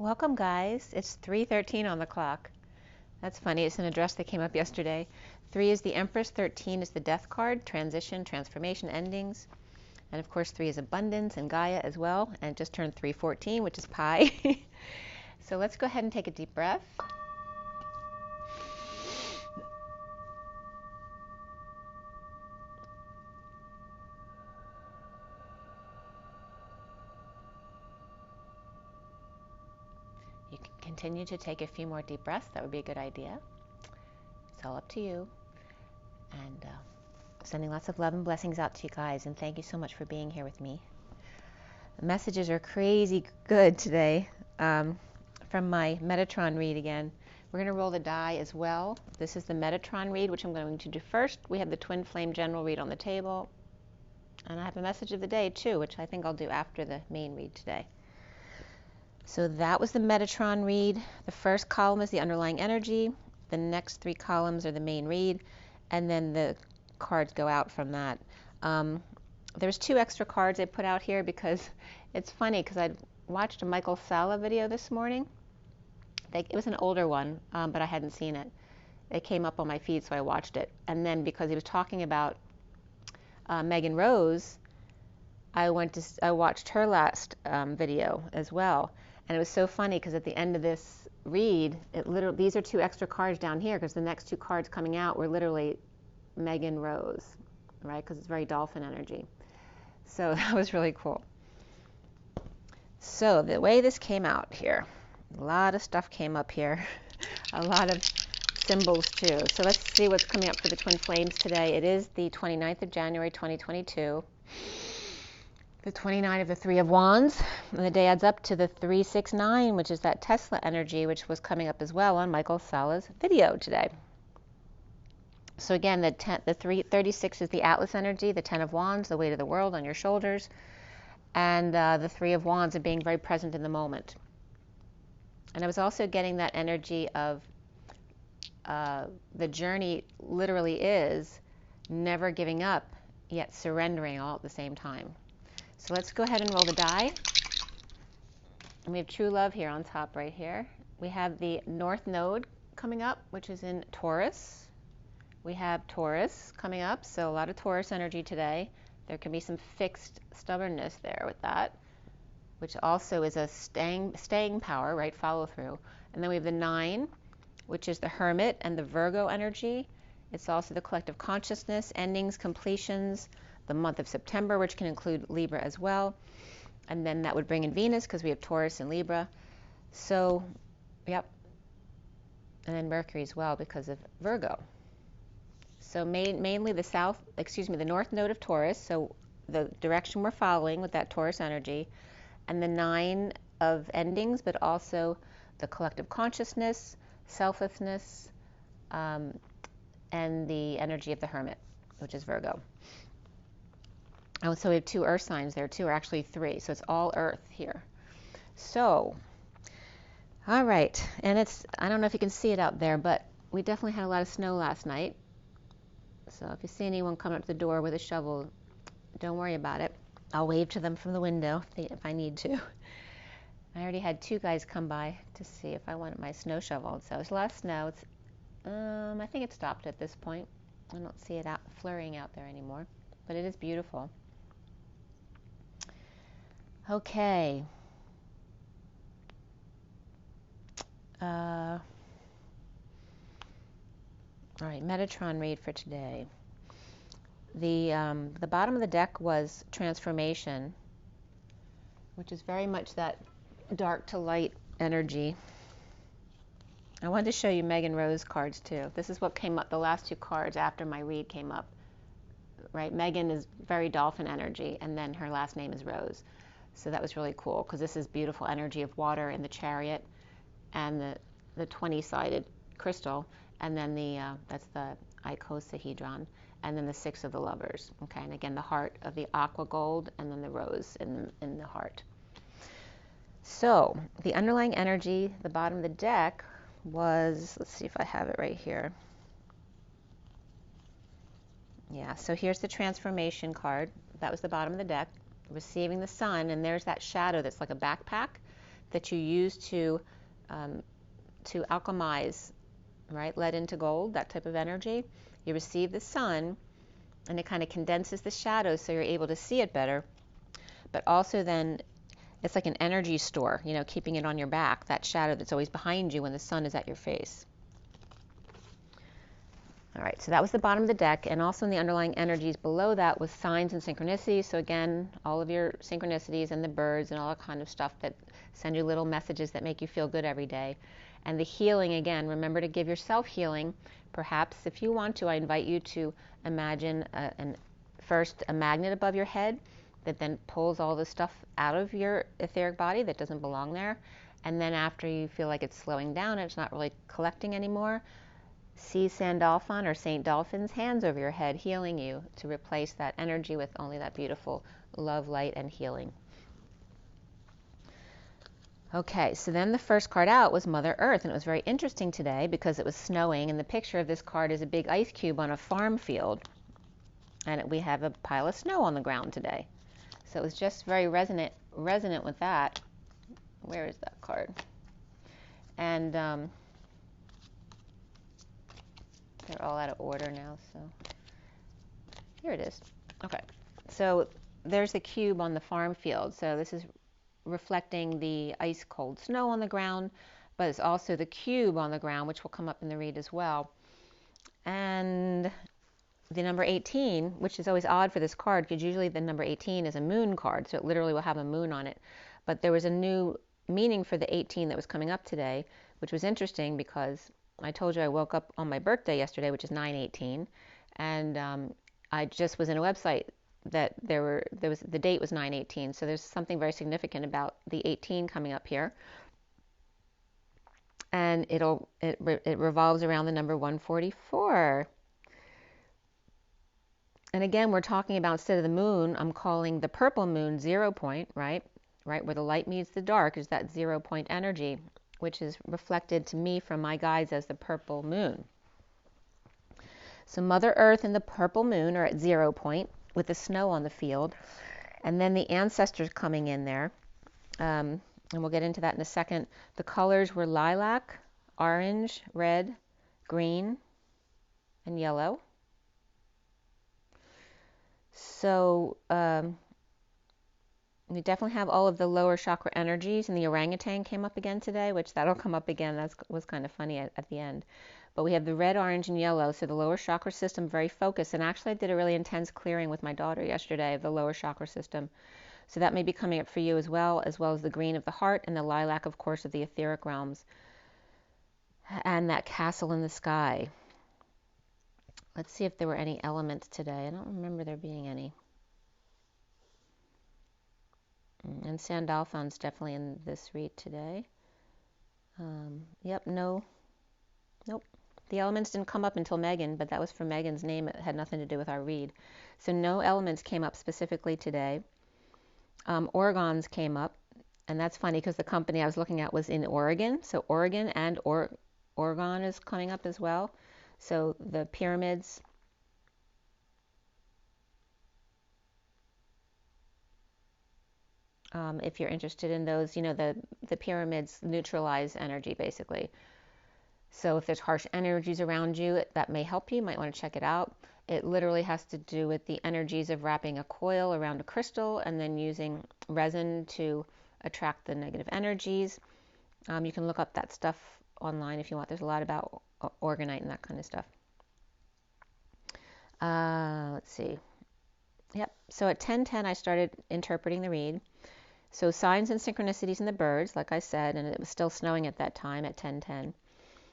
Welcome, guys. It's 3:13 on the clock. That's funny. It's an address that came up yesterday. 3 is the Empress, 13 is the Death card, transition, transformation, endings. And of course, 3 is abundance and Gaia as well. And it just turned 314, which is pi. So let's go ahead and take a deep breath. You can continue to take a few more deep breaths. That would be a good idea. It's all up to you. And sending lots of love and blessings out to you guys. And thank you so much for being here with me. The messages are crazy good today. From my Metatron read again. We're going to roll the die as well. This is the Metatron read, which I'm going to do first. We have the Twin Flame General read on the table. And I have a message of the day too, which I think I'll do after the main read today. So that was the Metatron read. The first column is the underlying energy. The next 3 columns are the main read. And then the cards go out from that. There's 2 extra cards I put out here because it's funny because I watched a Michael Salla video this morning. It was an older one, but I hadn't seen it. It came up on my feed, so I watched it. And then because he was talking about Megan Rose, I watched her last video as well. And it was so funny because at the end of this read, these are 2 extra cards down here because the next 2 cards coming out were literally Megan Rose, right? Because it's very dolphin energy. So that was really cool. So the way this came out here, a lot of stuff came up here, a lot of symbols too. So let's see what's coming up for the Twin Flames today. It is the 29th of January 2022, the 29 of the 3 of Wands, and the day adds up to the 369, which is that Tesla energy, which was coming up as well on Michael Salla's video today. So again, the 36 is the Atlas energy, the 10 of Wands, the weight of the world on your shoulders, and the 3 of Wands of being very present in the moment. And I was also getting that energy of the journey literally is never giving up, yet surrendering all at the same time. So let's go ahead and roll the die. And we have true love here on top right here. We have the North Node coming up, which is in Taurus. We have Taurus coming up, so a lot of Taurus energy today. There can be some fixed stubbornness there with that, which also is a staying power, right? Follow through. And then we have the 9, which is the Hermit and the Virgo energy. It's also the collective consciousness, endings, completions, the month of September, which can include Libra as well. And then that would bring in Venus because we have Taurus and Libra. So, yep. And then Mercury as well because of Virgo. So mainly the North Node of Taurus, so the direction we're following with that Taurus energy, and the 9 of endings, but also the collective consciousness, selflessness, and the energy of the Hermit, which is Virgo. Oh, so we have 2 earth signs there too, or actually 3, so it's all earth here. So, all right, and I don't know if you can see it out there, but we definitely had a lot of snow last night. So if you see anyone come up to the door with a shovel, don't worry about it. I'll wave to them from the window if I need to. I already had 2 guys come by to see if I wanted my snow shoveled. So there's a lot of snow. I think it stopped at this point. I don't see it flurrying out there anymore, but it is beautiful. Okay. All right, Metatron read for today. The bottom of the deck was transformation, which is very much that dark to light energy. I wanted to show you Megan Rose cards too. This is what came up, the last 2 cards after my read came up. Right, Megan is very dolphin energy, and then her last name is Rose. So that was really cool because this is beautiful energy of water in the Chariot and the 20-sided crystal, and then that's the icosahedron, and then the 6 of the lovers. Okay, and again the heart of the aqua gold, and then the rose in the heart. So the underlying energy, the bottom of the deck was, let's see if I have it right here. Yeah, so here's the transformation card. That was the bottom of the deck, receiving the sun, and there's that shadow that's like a backpack that you use to alchemize, right? Lead into gold, that type of energy. You receive the sun, and it kind of condenses the shadows so you're able to see it better. But also then, it's like an energy store, you know, keeping it on your back, that shadow that's always behind you when the sun is at your face. All right, so that was the bottom of the deck, and also in the underlying energies below that was signs and synchronicities. So again, all of your synchronicities and the birds and all that kind of stuff that send you little messages that make you feel good every day. And the healing, again, remember to give yourself healing. Perhaps if you want to, I invite you to imagine first a magnet above your head that then pulls all the stuff out of your etheric body that doesn't belong there. And then after you feel like it's slowing down and it's not really collecting anymore, see Sandalphon or Saint Dolphin's hands over your head healing you to replace that energy with only that beautiful love, light, and healing. Okay, so then the first card out was Mother Earth, and it was very interesting today because it was snowing, and the picture of this card is a big ice cube on a farm field, and we have a pile of snow on the ground today. So it was just very resonant with that. Where is that card? And they're all out of order now, so here it is. Okay, so there's the cube on the farm field. So this is reflecting the ice cold snow on the ground, but it's also the cube on the ground, which will come up in the read as well. And the number 18, which is always odd for this card because usually the number 18 is a moon card, so it literally will have a moon on it. But there was a new meaning for the 18 that was coming up today, which was interesting because I told you I woke up on my birthday yesterday, which is 9/18, and I just was in a website that the date was 9/18, so there's something very significant about the 18 coming up here, and it revolves around the number 144. And again, we're talking about, instead of the moon, I'm calling the purple moon 0 point, right where the light meets the dark is that 0 point energy, which is reflected to me from my guides as the purple moon. So Mother Earth and the purple moon are at 0 point with the snow on the field, and then the ancestors coming in there, and we'll get into that in a second. The colors were lilac, orange, red, green, and yellow. So we definitely have all of the lower chakra energies, and the orangutan came up again today, which that'll come up again. That was kind of funny at the end. But we have the red, orange, and yellow, so the lower chakra system very focused. And actually I did a really intense clearing with my daughter yesterday of the lower chakra system. So that may be coming up for you as well as the green of the heart and the lilac, of course, of the etheric realms. And that castle in the sky. Let's see if there were any elements today. I don't remember there being any. And Sandalphon's definitely in this read today. Yep, nope. The elements didn't come up until Megan, but that was for Megan's name. It had nothing to do with our read. So no elements came up specifically today. Orgons came up, and that's funny because the company I was looking at was in Oregon. So Oregon and Oregon is coming up as well. So the pyramids. If you're interested in those, you know, the pyramids neutralize energy basically. So if there's harsh energies around you, that may help you. You might want to check it out. It literally has to do with the energies of wrapping a coil around a crystal and then using resin to attract the negative energies. You can look up that stuff online if you want. There's a lot about orgonite and that kind of stuff. Let's see. Yep. So at 10:10, I started interpreting the read. So signs and synchronicities in the birds, like I said, and it was still snowing at that time at 10:10.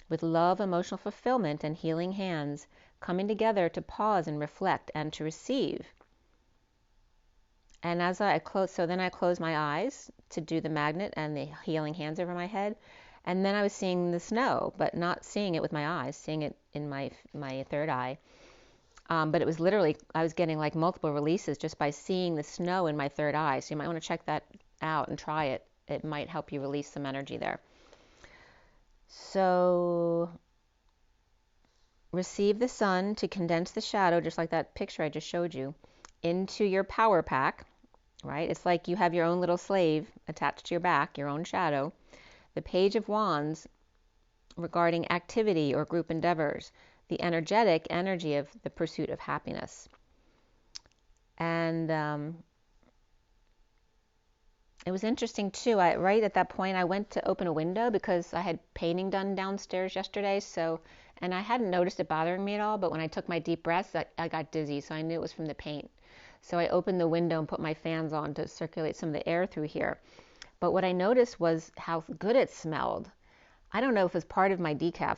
With love, emotional fulfillment, and healing hands coming together to pause and reflect and to receive. And as I close, so then I closed my eyes to do the magnet and the healing hands over my head. And then I was seeing the snow, but not seeing it with my eyes, seeing it in my third eye. But it was literally, I was getting like multiple releases just by seeing the snow in my third eye. So you might want to check that out and try it. It might help you release some energy there. So receive the sun to condense the shadow, just like that picture I just showed you, into your power pack. right? It's like you have your own little slave attached to your back, your own shadow. The Page of Wands regarding activity or group endeavors, the energetic energy of the pursuit of happiness. And it was interesting too. Right at that point, I went to open a window because I had painting done downstairs yesterday. And I hadn't noticed it bothering me at all. But when I took my deep breaths, I got dizzy. So I knew it was from the paint. So I opened the window and put my fans on to circulate some of the air through here. But what I noticed was how good it smelled. I don't know if it was part of my decaf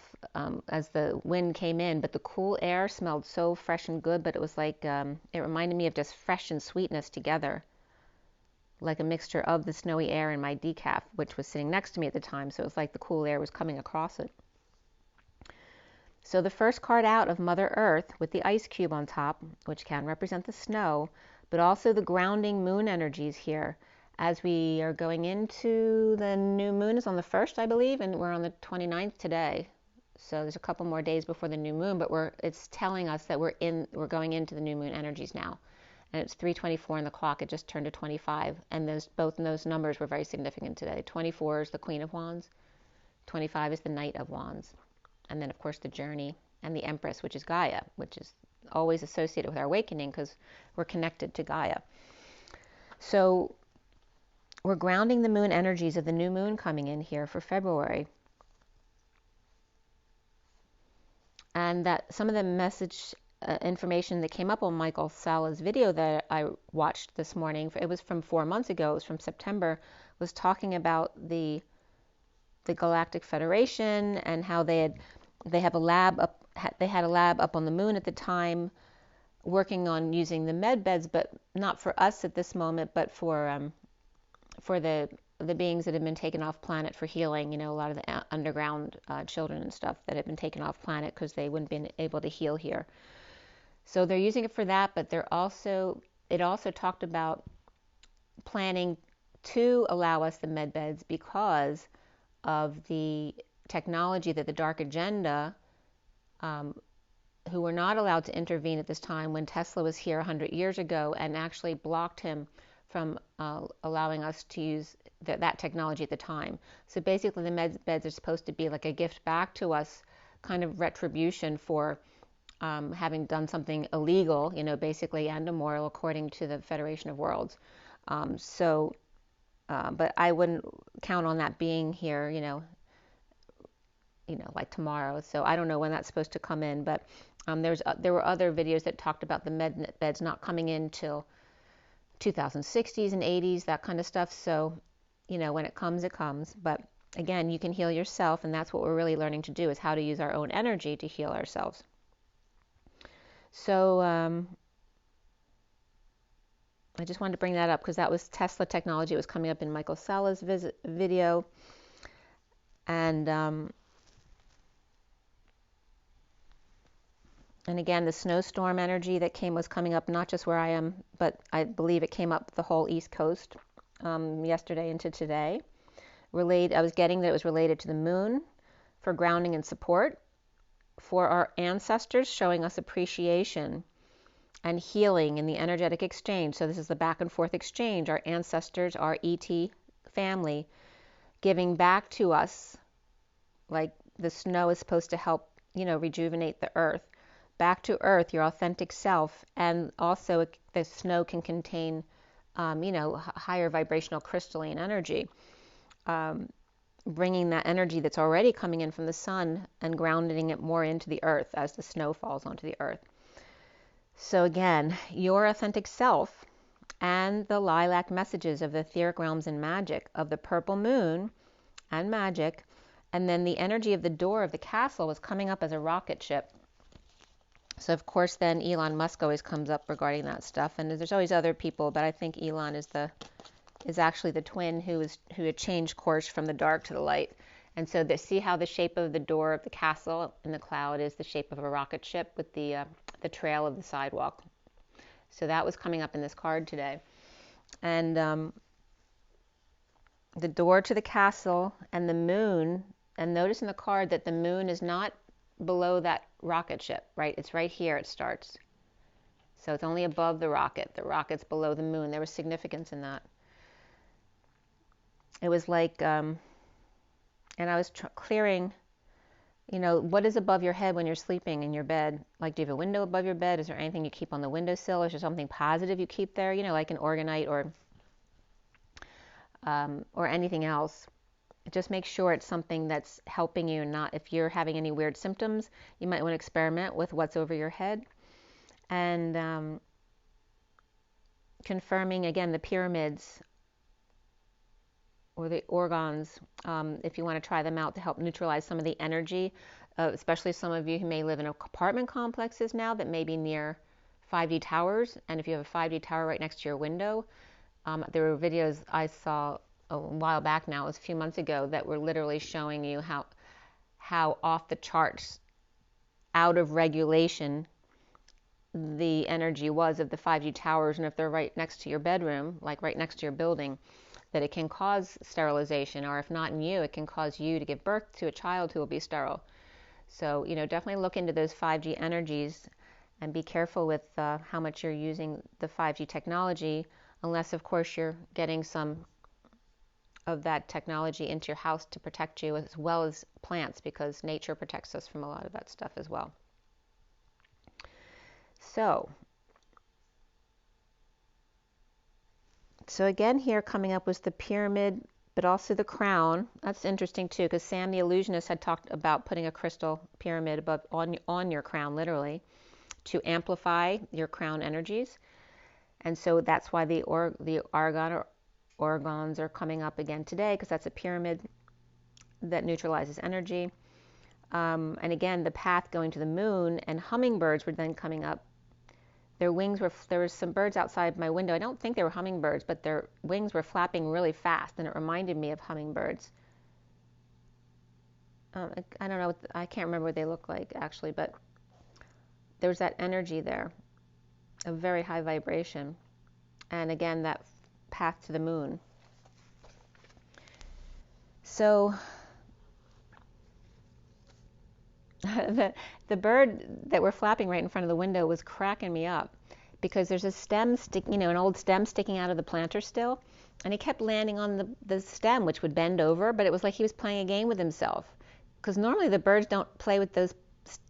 as the wind came in, but the cool air smelled so fresh and good. But it was like, it reminded me of just fresh and sweetness together, like a mixture of the snowy air and my decaf, which was sitting next to me at the time. So it was like the cool air was coming across it. So the first card out of Mother Earth with the ice cube on top, which can represent the snow, but also the grounding moon energies here as we are going into the new moon is on the 1st, I believe, and we're on the 29th today. So there's a couple more days before the new moon, but it's telling us that we're going into the new moon energies now. And it's 3:24 on the clock. It just turned to 25, and both those numbers were very significant today. 24 is the Queen of Wands, 25 is the Knight of Wands, and then of course the Journey and the Empress, which is Gaia, which is always associated with our awakening because we're connected to Gaia. So we're grounding the moon energies of the new moon coming in here for February. And that some of the message information that came up on Michael Sala's video that I watched this morning, it was from 4 months ago, it was from September, was talking about the Galactic Federation and how they had a lab up on the moon at the time working on using the med beds, but not for us at this moment, but for the beings that have been taken off planet for healing, a lot of the underground children and stuff that have been taken off planet because they wouldn't be able to heal here. So they're using it for that, but it also talked about planning to allow us the med beds because of the technology that the Dark Agenda, who were not allowed to intervene at this time when Tesla was here 100 years ago and actually blocked him from allowing us to use that technology at the time. So basically the med beds are supposed to be like a gift back to us, kind of retribution for having done something illegal, basically, and immoral according to the Federation of Worlds. But I wouldn't count on that being here, like tomorrow. So I don't know when that's supposed to come in, but there were other videos that talked about the med beds not coming in till 2060s and 80s, that kind of stuff. So, when it comes, it comes. But again, you can heal yourself, and that's what we're really learning to do, is how to use our own energy to heal ourselves. So I just wanted to bring that up because that was Tesla technology. It was coming up in Michael Sala's video. And again, the snowstorm energy that was coming up, not just where I am, but I believe it came up the whole East Coast yesterday into today. I was getting that it was related to the moon for grounding and support, for our ancestors, showing us appreciation and healing in the energetic exchange. So this is the back and forth exchange. Our ancestors, our ET family, giving back to us, like the snow is supposed to help, rejuvenate the earth. Back to earth, your authentic self. And also the snow can contain, higher vibrational crystalline energy. Bringing that energy that's already coming in from the sun and grounding it more into the earth as the snow falls onto the earth. So again, your authentic self and the lilac messages of the etheric realms and magic of the purple moon and magic, and then the energy of the door of the castle was coming up as a rocket ship. So of course then Elon Musk always comes up regarding that stuff, and there's always other people, but I think Elon is actually the twin who had changed course from the dark to the light. And so see how the shape of the door of the castle in the cloud is the shape of a rocket ship with the trail of the sidewalk. So that was coming up in this card today. And the door to the castle and the moon, and notice in the card that the moon is not below that rocket ship, right? It's right here it starts. So it's only above the rocket. The rocket's below the moon. There was significance in that. It was like, and I was clearing, you know, what is above your head when you're sleeping in your bed? Like, do you have a window above your bed? Is there anything you keep on the windowsill? Is there something positive you keep there? You know, like an organite or anything else. Just make sure it's something that's helping you, not if you're having any weird symptoms, you might want to experiment with what's over your head. And confirming, again, the pyramids or the organs, if you want to try them out to help neutralize some of the energy, especially some of you who may live in apartment complexes now that may be near 5D towers. And if you have a 5D tower right next to your window, there were videos I saw a while back now, it was a few months ago, that were literally showing you how off the charts, out of regulation, the energy was of the 5G towers. And if they're right next to your bedroom, like right next to your building, that it can cause sterilization, or if not in you, it can cause you to give birth to a child who will be sterile. So, you know, definitely look into those 5G energies and be careful with how much you're using the 5G technology, unless, of course, you're getting some of that technology into your house to protect you, as well as plants, because nature protects us from a lot of that stuff as well. So again, here coming up was the pyramid, but also the crown. That's interesting too, because Sam the illusionist had talked about putting a crystal pyramid above on your crown, literally, to amplify your crown energies. And so that's why the argon or organs are coming up again today, because that's a pyramid that neutralizes energy. And again, the path going to the moon, and hummingbirds were then coming up. Their wings were, there were some birds outside my window. I don't think they were hummingbirds, but their wings were flapping really fast, and it reminded me of hummingbirds. I don't know, I can't remember what they look like actually, but there's that energy there, a very high vibration. And again, that path to the moon. So the bird that were flapping right in front of the window was cracking me up, because there's a stem an old stem sticking out of the planter still, and he kept landing on the stem, which would bend over, but it was like he was playing a game with himself, because normally the birds don't play with those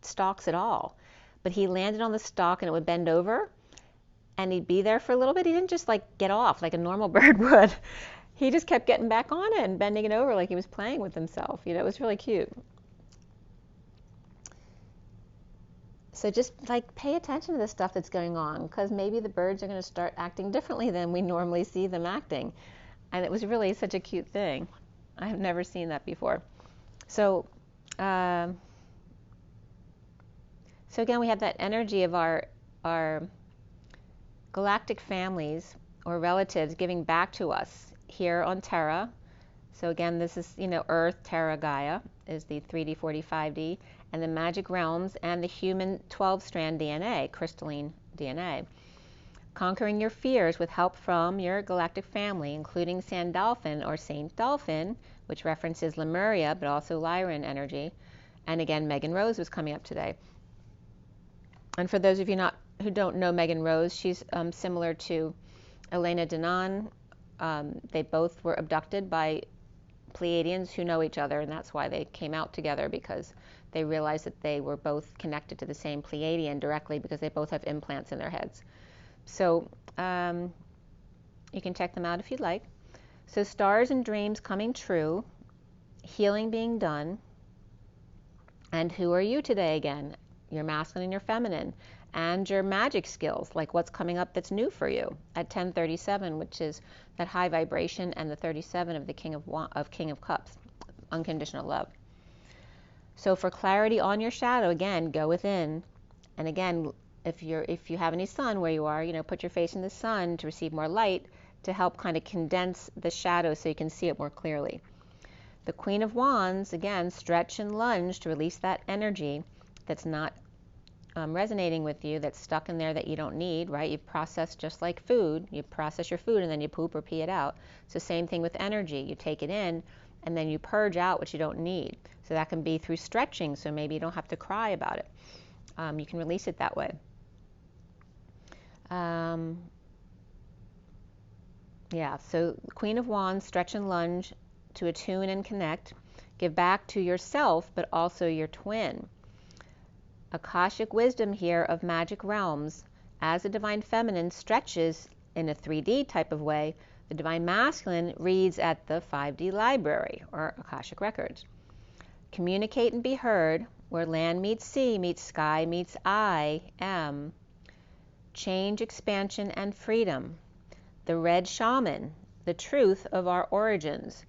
stalks at all. But he landed on the stalk and it would bend over, and he'd be there for a little bit. He didn't just like get off like a normal bird would. He just kept getting back on it and bending it over like he was playing with himself. You know, it was really cute. So just like pay attention to the stuff that's going on, because maybe the birds are going to start acting differently than we normally see them acting. And it was really such a cute thing. I have never seen that before. So again, we have that energy of our galactic families or relatives giving back to us here on Terra. So again, this is, Earth, Terra, Gaia is the 3D, 4D, 5D, and the magic realms and the human 12-strand DNA, crystalline DNA. Conquering your fears with help from your galactic family, including Sandalphon or Saint Dolphin, which references Lemuria, but also Lyran energy. And again, Megan Rose was coming up today. And for those of you who don't know Megan Rose, she's similar to Elena Denon. They both were abducted by Pleiadians who know each other, and that's why they came out together, because they realized that they were both connected to the same Pleiadian directly, because they both have implants in their heads. So you can check them out if you'd like. So stars and dreams coming true, healing being done. And who are you today again? Your masculine and your feminine, and your magic skills, like what's coming up that's new for you at 1037, which is that high vibration, and the 37 of the King of Cups, unconditional love. So for clarity on your shadow, again, go within. And again, if you have any sun where you are, put your face in the sun to receive more light, to help kind of condense the shadow so you can see it more clearly. The Queen of Wands, again, stretch and lunge to release that energy that's not resonating with you, that's stuck in there that you don't need, right? You process just like food. You process your food and then you poop or pee it out. So same thing with energy. You take it in and then you purge out what you don't need. So that can be through stretching, so maybe you don't have to cry about it. You can release it that way. Yeah, so Queen of Wands, stretch and lunge to attune and connect. Give back to yourself, but also your twin. Akashic wisdom here of magic realms. As the Divine Feminine stretches in a 3D type of way, the Divine Masculine reads at the 5D library, or Akashic Records. Communicate and be heard, where land meets sea, meets sky, meets I am. Change, expansion, and freedom. The Red Shaman, the truth of our origins.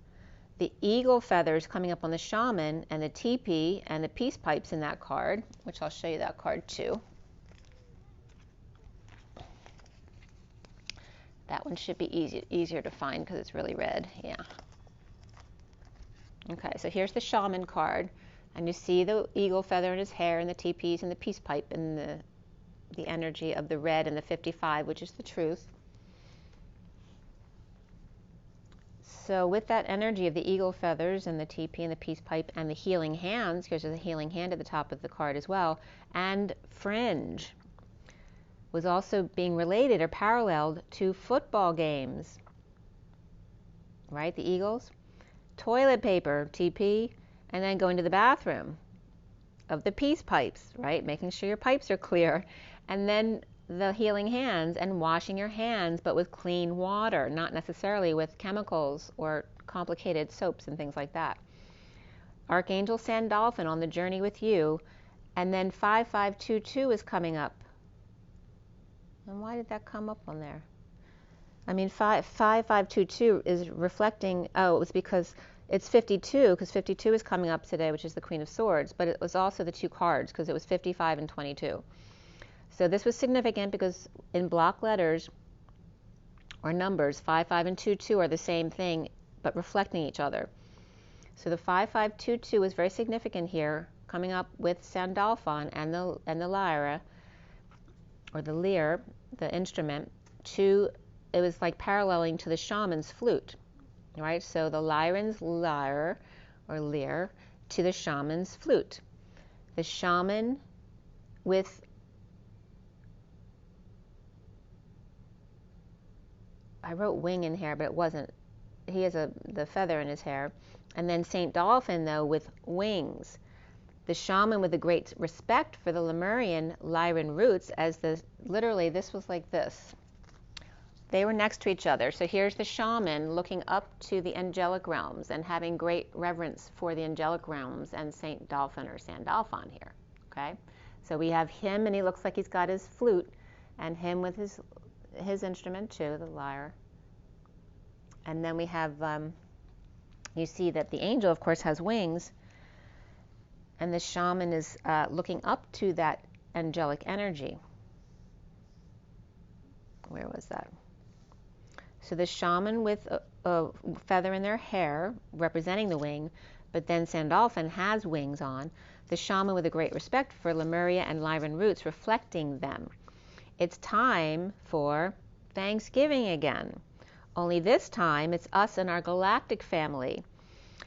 The eagle feathers coming up on the shaman, and the teepee and the peace pipes in that card, which I'll show you that card too. That one should be easier to find because it's really red. Yeah. Okay, so here's the shaman card, and you see the eagle feather in his hair, and the teepees and the peace pipe, and the energy of the red and the 55, which is the truth. So with that energy of the eagle feathers and the teepee and the peace pipe and the healing hands, because there's a healing hand at the top of the card as well, and fringe was also being related or paralleled to football games, right? The eagles, toilet paper, TP, and then going to the bathroom of the peace pipes, right? Making sure your pipes are clear, and then the healing hands and washing your hands, but with clean water, not necessarily with chemicals or complicated soaps and things like that. Archangel Sandalphon on the journey with you, and then 5522 is coming up. And why did that come up on there? I mean, 5522 is reflecting, oh, it was because it's 52, because 52 is coming up today, which is the Queen of Swords, but it was also the two cards, because it was 55 and 22. So this was significant because in block letters or numbers, 55 and 22 are the same thing, but reflecting each other. So the 5522 is very significant here, coming up with Sandalphon and the lyra, or the lyre, the instrument, it was like paralleling to the shaman's flute, right? So the lyran's lyre, or lyre, to the shaman's flute. The shaman with, I wrote wing in here, but it wasn't. He has the feather in his hair. And then Saint Dolphin, though, with wings. The shaman with a great respect for the Lemurian Lyran roots, as literally this was like this. They were next to each other. So here's the shaman looking up to the angelic realms and having great reverence for the angelic realms and Saint Dolphin or Sandalphon here. Okay, so we have him, and he looks like he's got his flute, and him with his instrument too, the lyre. And then we have, you see that the angel, of course, has wings, and the shaman is looking up to that angelic energy. Where was that? So the shaman with a feather in their hair, representing the wing, but then Sandalphon has wings on. The shaman with a great respect for Lemuria and Lyran roots, reflecting them. It's time for Thanksgiving again. Only this time, it's us and our galactic family.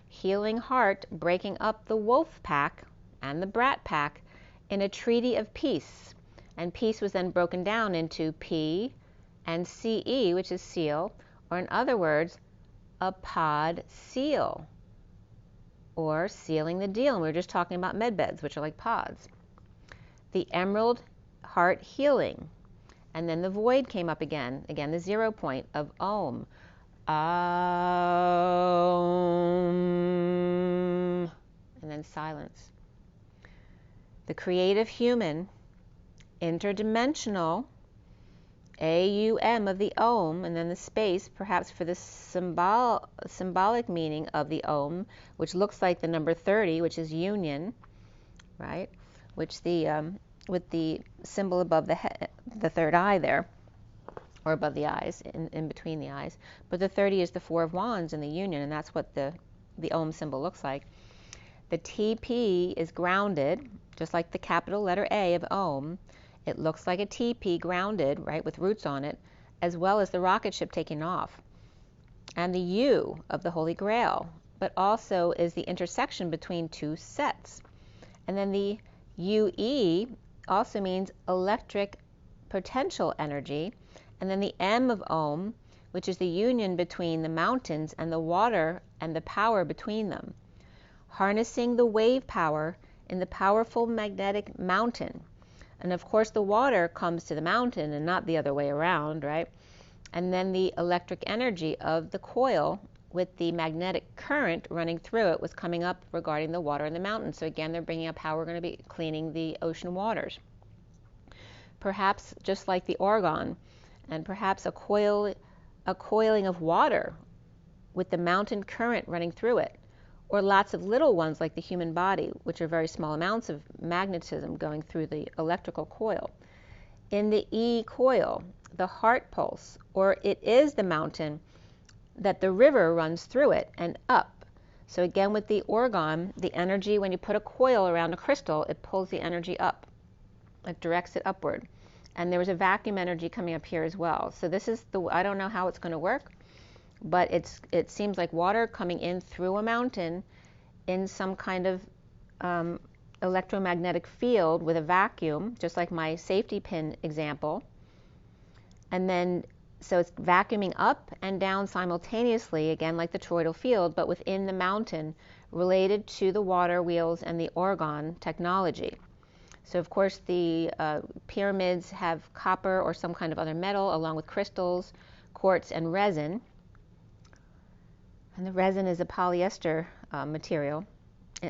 Healing heart breaking up the wolf pack and the brat pack in a treaty of peace. And peace was then broken down into P and CE, which is seal, or in other words, a pod seal, or sealing the deal. And we were just talking about med beds, which are like pods. The emerald heart healing. And then the void came up again the 0 point of Om. Om. And then silence. The creative human, interdimensional, AUM of the Om, and then the space, perhaps for the symbolic meaning of the Om, which looks like the number 30, which is union, right? Which with the symbol above the head, the third eye there, or above the eyes, in between the eyes. But the 30 is the Four of Wands in the union, and that's what the Om symbol looks like. The TP is grounded, just like the capital letter A of Om. It looks like a TP grounded, right, with roots on it, as well as the rocket ship taking off. And the U of the Holy Grail, but also is the intersection between two sets. And then the UE also means electric potential energy, and then the M of Om, which is the union between the mountains and the water and the power between them. Harnessing the wave power in the powerful magnetic mountain. And of course the water comes to the mountain and not the other way around, right? And then the electric energy of the coil with the magnetic current running through it was coming up regarding the water in the mountain. So again, they're bringing up how we're going to be cleaning the ocean waters. Perhaps just like the organ, and perhaps a coiling of water with the mountain current running through it, or lots of little ones like the human body, which are very small amounts of magnetism going through the electrical coil. In the E coil, the heart pulse, or it is the mountain that the river runs through it and up. So again with the organ, the energy, when you put a coil around a crystal, it pulls the energy up. It directs it upward. And there was a vacuum energy coming up here as well. So this is the, I don't know how it's going to work, but it seems like water coming in through a mountain in some kind of electromagnetic field with a vacuum, just like my safety pin example. And then, so it's vacuuming up and down simultaneously, again like the toroidal field, but within the mountain, related to the water wheels and the organ technology. So of course the pyramids have copper or some kind of other metal, along with crystals, quartz, and resin. And the resin is a polyester material,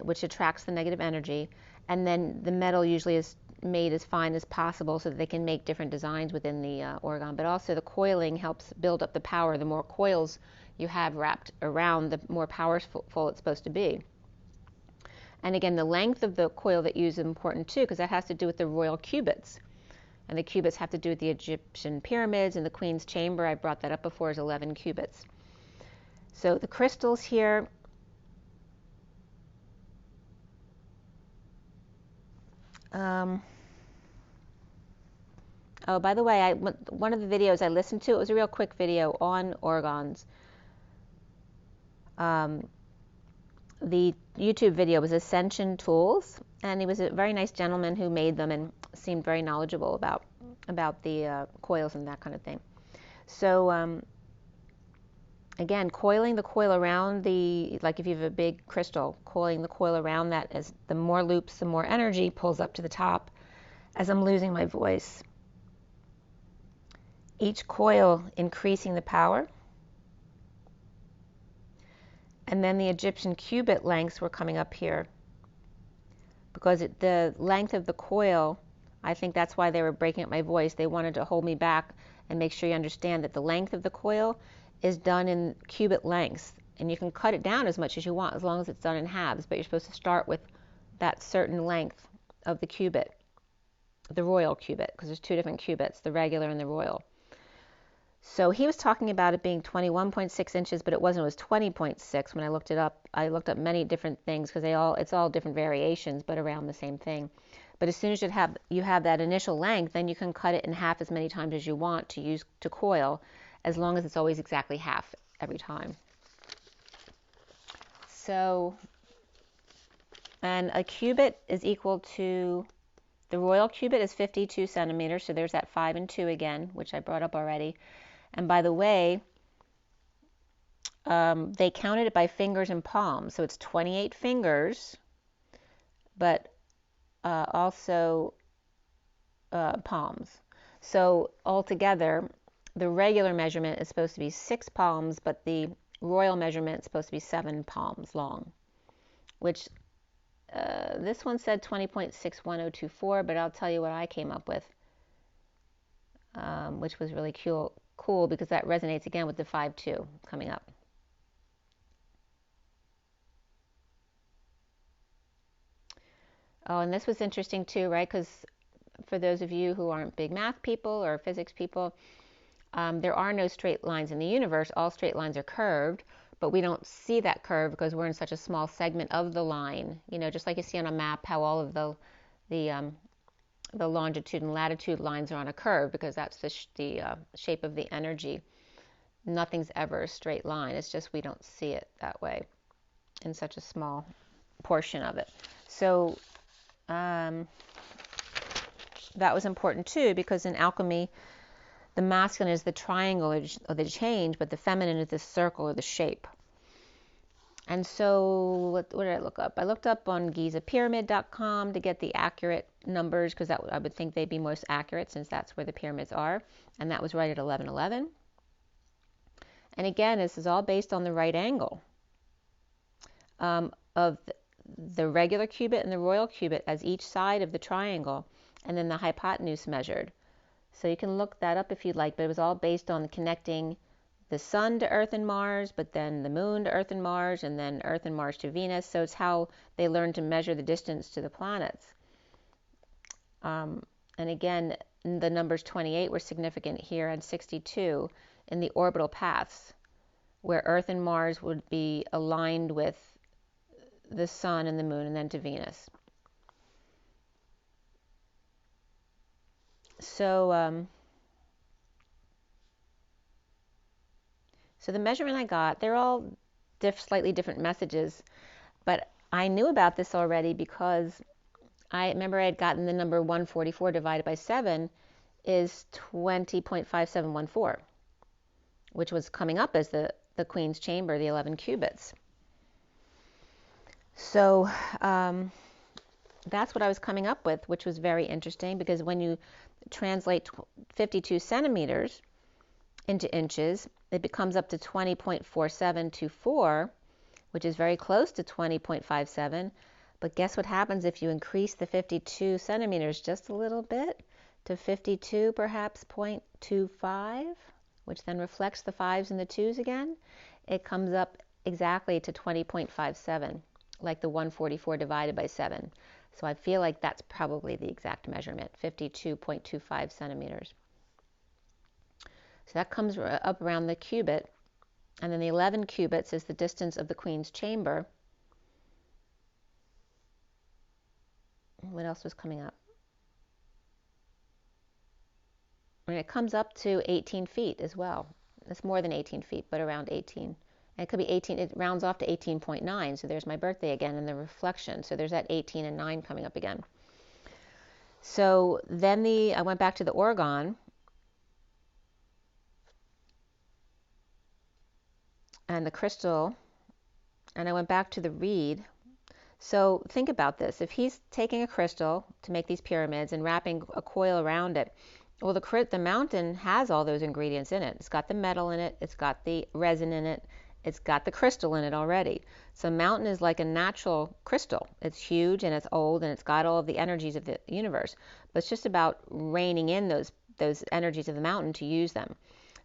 which attracts the negative energy. And then the metal usually is made as fine as possible so that they can make different designs within the organ. But also the coiling helps build up the power. The more coils you have wrapped around, the more powerful it's supposed to be. And again, the length of the coil that you use is important too, because that has to do with the royal cubits. And the cubits have to do with the Egyptian pyramids, and the Queen's Chamber, I brought that up before, is 11 cubits. So the crystals here, oh, by the way, one of the videos I listened to, it was a real quick video on organs. The YouTube video was Ascension Tools, and he was a very nice gentleman who made them and seemed very knowledgeable about the coils and that kind of thing. So again, coiling the coil around the, like if you have a big crystal, coiling the coil around that, as the more loops, the more energy pulls up to the top. As I'm losing my voice, each coil increasing the power. And then the Egyptian cubit lengths were coming up here, because the length of the coil, I think that's why they were breaking up my voice. They wanted to hold me back and make sure you understand that the length of the coil is done in cubit lengths, and you can cut it down as much as you want as long as it's done in halves, but you're supposed to start with that certain length of the cubit, the royal cubit, because there's two different cubits, the regular and the royal. So he was talking about it being 21.6 inches, but it wasn't. It was 20.6 when I looked it up. I looked up many different things because it's all different variations, but around the same thing. But as soon as you have that initial length, then you can cut it in half as many times as you want to use to coil, as long as it's always exactly half every time. So, and a cubit is equal to, the royal cubit is 52 centimeters, so there's that 5 and 2 again, which I brought up already. And by the way, they counted it by fingers and palms. So it's 28 fingers, but also palms. So altogether, the regular measurement is supposed to be 6 palms, but the royal measurement is supposed to be 7 palms long, which this one said 20.61024, but I'll tell you what I came up with, which was really cool because that resonates again with the 5-2 coming up. Oh, and this was interesting too, right? Because for those of you who aren't big math people or physics people, there are no straight lines in the universe. All straight lines are curved, but we don't see that curve because we're in such a small segment of the line. You know, just like you see on a map how all of the longitude and latitude lines are on a curve, because that's the shape of the energy. Nothing's ever a straight line. It's just we don't see it that way in such a small portion of it. So that was important too, because in alchemy, the masculine is the triangle or the change, but the feminine is the circle or the shape. And so, what did I look up? I looked up on GizaPyramid.com to get the accurate numbers, because I would think they'd be most accurate since that's where the pyramids are. And that was right at 1111. And again, this is all based on the right angle of the regular cubit and the royal cubit as each side of the triangle, and then the hypotenuse measured. So you can look that up if you'd like, but it was all based on connecting the sun to Earth and Mars, but then the moon to Earth and Mars, and then Earth and Mars to Venus. So it's how they learned to measure the distance to the planets. And again, the numbers 28 were significant here, and 62 in the orbital paths, where Earth and Mars would be aligned with the sun and the moon, and then to Venus. So, so the measurement I got, they're all slightly different messages, but I knew about this already because I remember I had gotten the number 144 divided by 7 is 20.5714, which was coming up as the Queen's Chamber, the 11 cubits. So that's what I was coming up with, which was very interesting, because when you translate 52 centimeters into inches, it becomes up to 20.4724, which is very close to 20.57. But guess what happens if you increase the 52 centimeters just a little bit to 52, perhaps 0.25, which then reflects the 5s and the 2s again? It comes up exactly to 20.57, like the 144 divided by 7. So I feel like that's probably the exact measurement, 52.25 centimeters. So that comes up around the cubit, and then the 11 cubits is the distance of the Queen's Chamber. What else was coming up? And it comes up to 18 feet as well. It's more than 18 feet, but around 18. And it could be 18, it rounds off to 18.9, so there's my birthday again and the reflection. So there's that 18 and 9 coming up again. So then I went back to the orgone, and the crystal, and I went back to the reed. So think about this. If he's taking a crystal to make these pyramids and wrapping a coil around it, well, the mountain has all those ingredients in it. It's got the metal in it, it's got the resin in it, it's got the crystal in it already. So mountain is like a natural crystal. It's huge and it's old and it's got all of the energies of the universe. But it's just about reining in those energies of the mountain to use them.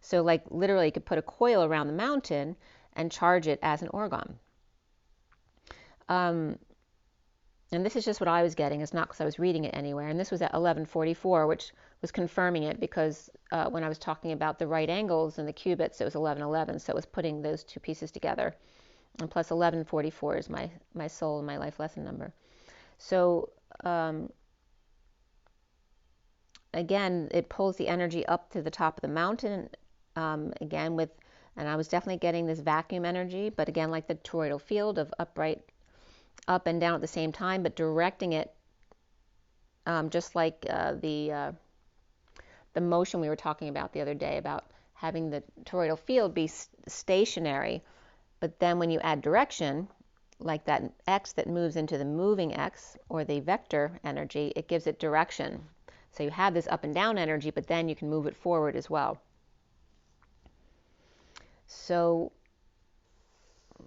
So like literally you could put a coil around the mountain and charge it as an orgone. And this is just what I was getting. It's not because I was reading it anywhere. And this was at 1144, which was confirming it, because when I was talking about the right angles and the cubits, it was 1111. So it was putting those two pieces together. And plus 1144 is my soul and my life lesson number. So again, it pulls the energy up to the top of the mountain, again and I was definitely getting this vacuum energy, but again, like the toroidal field of upright, up and down at the same time, but directing it just like the motion we were talking about the other day, about having the toroidal field be stationary, but then when you add direction, like that X that moves into the moving X, or the vector energy, it gives it direction. So you have this up and down energy, but then you can move it forward as well. So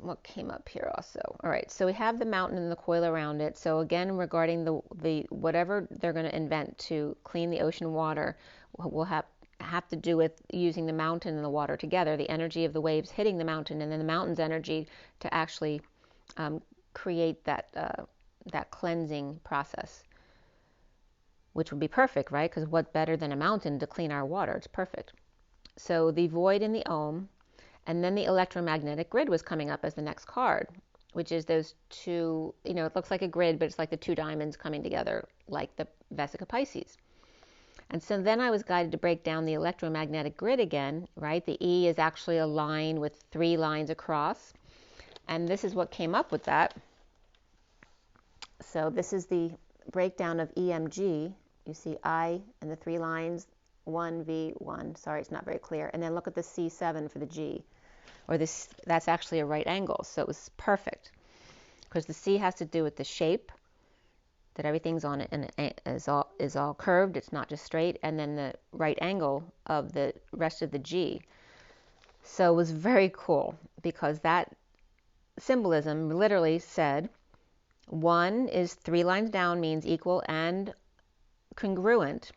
what came up here also? All right, so we have the mountain and the coil around it. So again, regarding the whatever they're going to invent to clean the ocean water, will have to do with using the mountain and the water together, the energy of the waves hitting the mountain, and then the mountain's energy to actually create that cleansing process, which would be perfect, right? Because what better than a mountain to clean our water? It's perfect. So the void and the ohm. And then the electromagnetic grid was coming up as the next card, which is those two, it looks like a grid, but it's like the two diamonds coming together, like the Vesica Pisces. And so then I was guided to break down the electromagnetic grid again, right? The E is actually a line with 3 lines across. And this is what came up with that. So this is the breakdown of EMG, You see I and the 3 lines, 1V1. Sorry, it's not very clear. And then look at the C7 for the G. Or this, that's actually a right angle. So it was perfect. Because the C has to do with the shape, that everything's on it and it is all curved. It's not just straight. And then the right angle of the rest of the G. So it was very cool because that symbolism literally said 1 is 3 lines down means equal and congruent.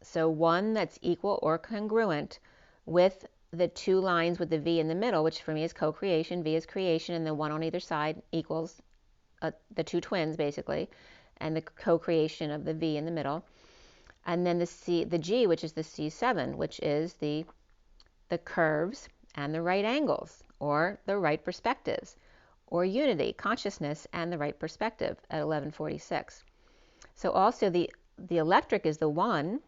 So 1 that's equal or congruent with the 2 lines with the V in the middle, which for me is co-creation. V is creation, and the 1 on either side equals the 2 twins basically, and the co-creation of the V in the middle. And then the G, which is the C7, which is the curves and the right angles, or the right perspectives, or unity, consciousness, and the right perspective at 1146. So also the electric is the 1,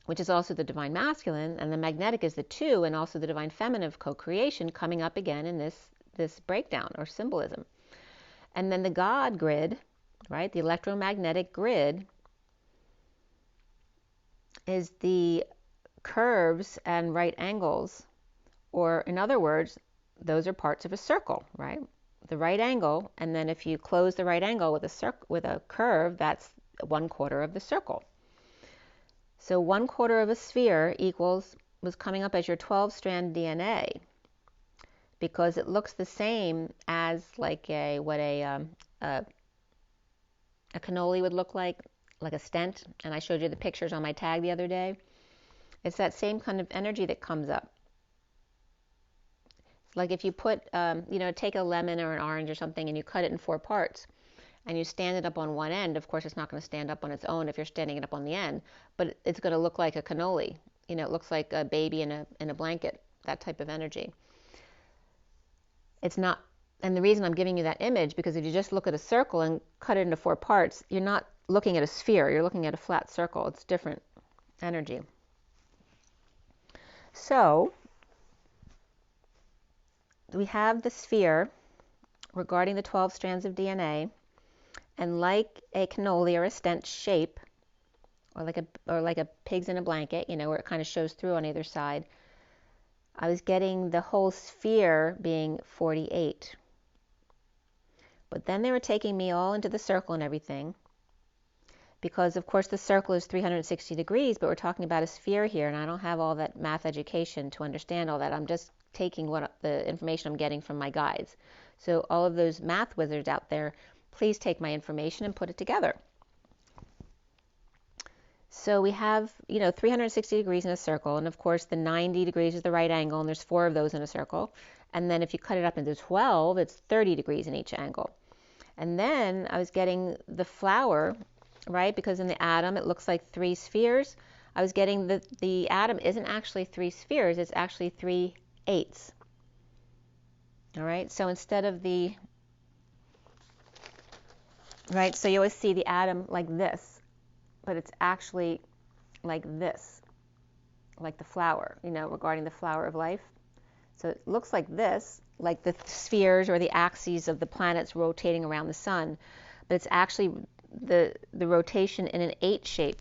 which is also the divine masculine, and the magnetic is the 2, and also the divine feminine of co-creation coming up again in this breakdown or symbolism. And then the God grid, right, the electromagnetic grid, is the curves and right angles, or in other words, those are parts of a circle, right? The right angle, and then if you close the right angle with a curve, that's 1/4 of the circle. So 1/4 of a sphere was coming up as your 12-strand DNA, because it looks the same as like what a cannoli would look like a stent. And I showed you the pictures on my tag the other day. It's that same kind of energy that comes up. Like if you put, take a lemon or an orange or something and you cut it in 4 parts and you stand it up on one end, of course it's not going to stand up on its own if you're standing it up on the end, but it's going to look like a cannoli. It looks like a baby in a blanket, that type of energy. It's not, and the reason I'm giving you that image, because if you just look at a circle and cut it into 4 parts, you're not looking at a sphere, you're looking at a flat circle. It's different energy. So we have the sphere regarding the 12 strands of DNA, and like a cannoli or a stent shape, or like a pig's in a blanket, where it kind of shows through on either side, I was getting the whole sphere being 48. But then they were taking me all into the circle and everything, because of course the circle is 360 degrees, but we're talking about a sphere here, and I don't have all that math education to understand all that. I'm just taking the information I'm getting from my guides. So all of those math wizards out there, please take my information and put it together. So we have, 360 degrees in a circle, and of course the 90 degrees is the right angle, and there's 4 of those in a circle. And then if you cut it up into 12, it's 30 degrees in each angle. And then I was getting the flower, right? Because in the atom it looks like 3 spheres. I was getting the atom isn't actually 3 spheres, it's actually 3 eighths. All right, so instead of right, so you always see the atom like this, but it's actually like this, like the flower, regarding the flower of life. So it looks like this, like the spheres or the axes of the planets rotating around the sun, but it's actually the rotation in an 8 shape.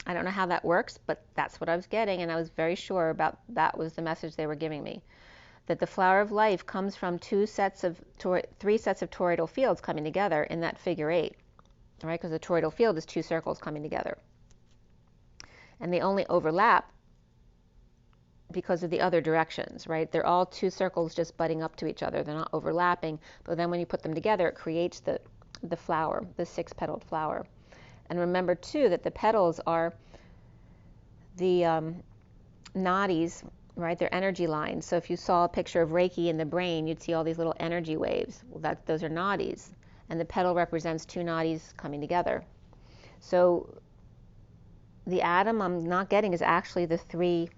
I don't know how that works, but that's what I was getting, and I was very sure about that was the message they were giving me. That the flower of life comes from 3 sets of toroidal fields coming together in that figure 8, right? Because the toroidal field is 2 circles coming together. And they only overlap because of the other directions, right? They're all 2 circles just butting up to each other. They're not overlapping, but then when you put them together, it creates the flower, the 6-petaled flower. And remember, too, that the petals are the nadis, right? They're energy lines. So if you saw a picture of Reiki in the brain, you'd see all these little energy waves. Well, those are nadis. And the petal represents 2 nadis coming together. So the atom I'm not getting is actually the 3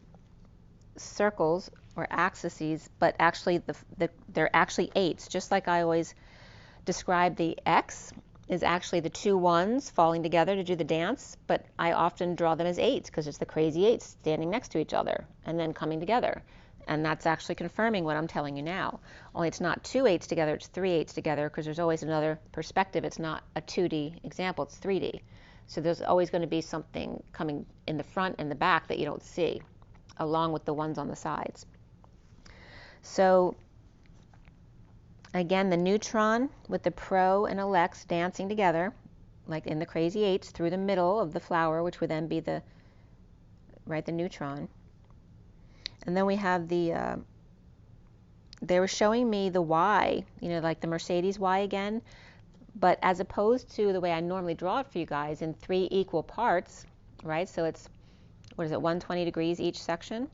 circles or axes, but actually they're actually 8s. Just like I always describe, the X is actually the 2 ones falling together to do the dance, but I often draw them as 8s because it's the crazy 8s standing next to each other and then coming together. And that's actually confirming what I'm telling you now. Only it's not 2 8s together, it's 3 8s together, because there's always another perspective. It's not a 2D example, it's 3D. So there's always going to be something coming in the front and the back that you don't see, along with the ones on the sides. So again, the neutron with the pro and elect dancing together, like in the crazy eights, through the middle of the flower, which would then be the neutron. And then we have the, they were showing me the Y, like the Mercedes Y again, but as opposed to the way I normally draw it for you guys in 3 equal parts, right? So it's, 120 degrees each section.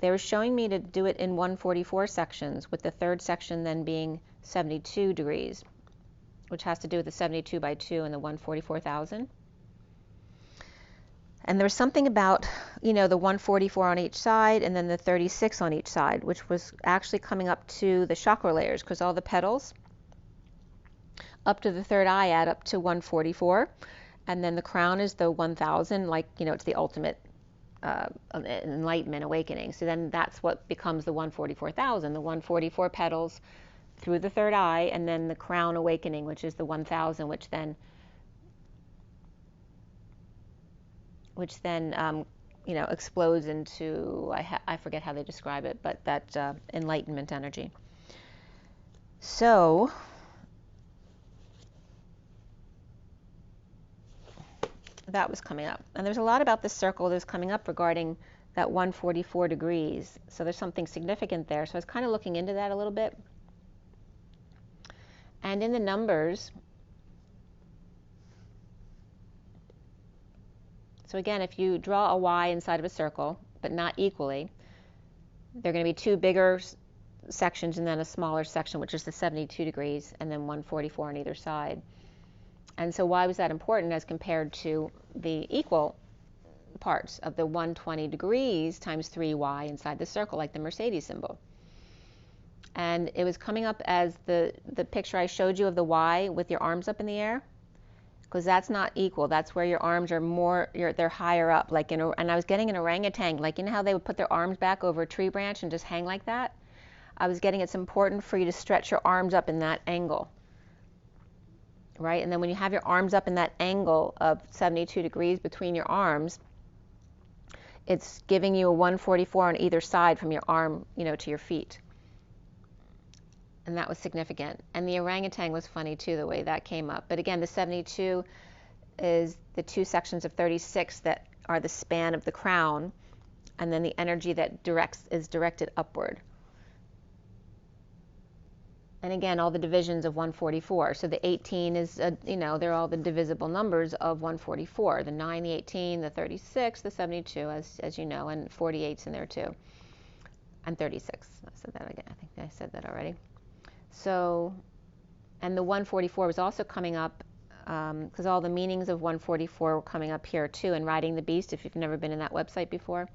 They were showing me to do it in 144 sections, with the third section then being 72 degrees, which has to do with the 72 by 2 and the 144,000. And there was something about, the 144 on each side and then the 36 on each side, which was actually coming up to the chakra layers, because all the petals up to the third eye add up to 144. And then the crown is the 1000, like, it's the ultimate enlightenment, awakening. So then that's what becomes the 144,000, the 144 petals through the third eye, and then the crown awakening, which is the 1000, which then explodes into, I forget how they describe it, but that enlightenment energy. So that was coming up. And there's a lot about this circle that's coming up regarding that 144 degrees. So there's something significant there. So I was kind of looking into that a little bit. And in the numbers, so again, if you draw a Y inside of a circle, but not equally, there are going to be 2 bigger sections and then a smaller section, which is the 72 degrees, and then 144 on either side. And so why was that important as compared to the equal parts of the 120 degrees times 3Y inside the circle, like the Mercedes symbol? And it was coming up as the picture I showed you of the Y with your arms up in the air, because that's not equal. That's where your arms are more, they're higher up, like and I was getting an orangutan, like how they would put their arms back over a tree branch and just hang like that? I was getting it's important for you to stretch your arms up in that angle. Right? And then when you have your arms up in that angle of 72 degrees between your arms, it's giving you a 144 on either side from your arm, to your feet. And that was significant. And the orangutan was funny too, the way that came up. But again, the 72 is the 2 sections of 36 that are the span of the crown, and then the energy that is directed upward. And again, all the divisions of 144. So the 18 is, they're all the divisible numbers of 144. The 9, the 18, the 36, the 72, as you know, and 48's in there too. And 36. I said that again. I think I said that already. So, and the 144 was also coming up, because all the meanings of 144 were coming up here too, in Riding the Beast, if you've never been in that website before.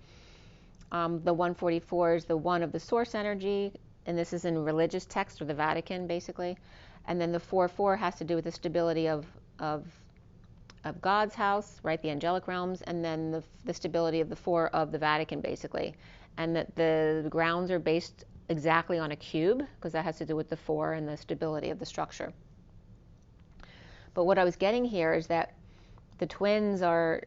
The 144 is the 1 of the source energy, and this is in religious text, or the Vatican, basically. And then the 4-4 has to do with the stability of God's house, right, the angelic realms, and then the stability of the 4 of the Vatican, basically. And that the grounds are based exactly on a cube, because that has to do with the 4 and the stability of the structure. But what I was getting here is that the twins are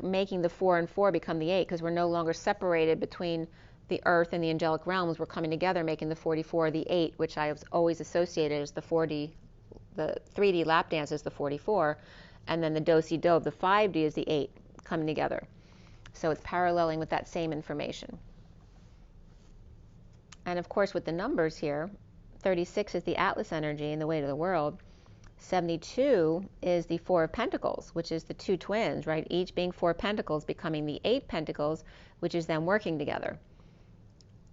making the 4 and 4 become the 8, because we're no longer separated between the earth and the angelic realms. We're coming together, making the 44 the 8, which I have always associated as the 4D, the 3D lap dance is the 44, and then the do-si-do of the 5D is the 8, coming together. So it's paralleling with that same information. And of course, with the numbers here, 36 is the Atlas energy and the weight of the world. 72 is the 4 of Pentacles, which is the 2 twins, right? Each being 4 pentacles, becoming the 8 pentacles, which is them working together.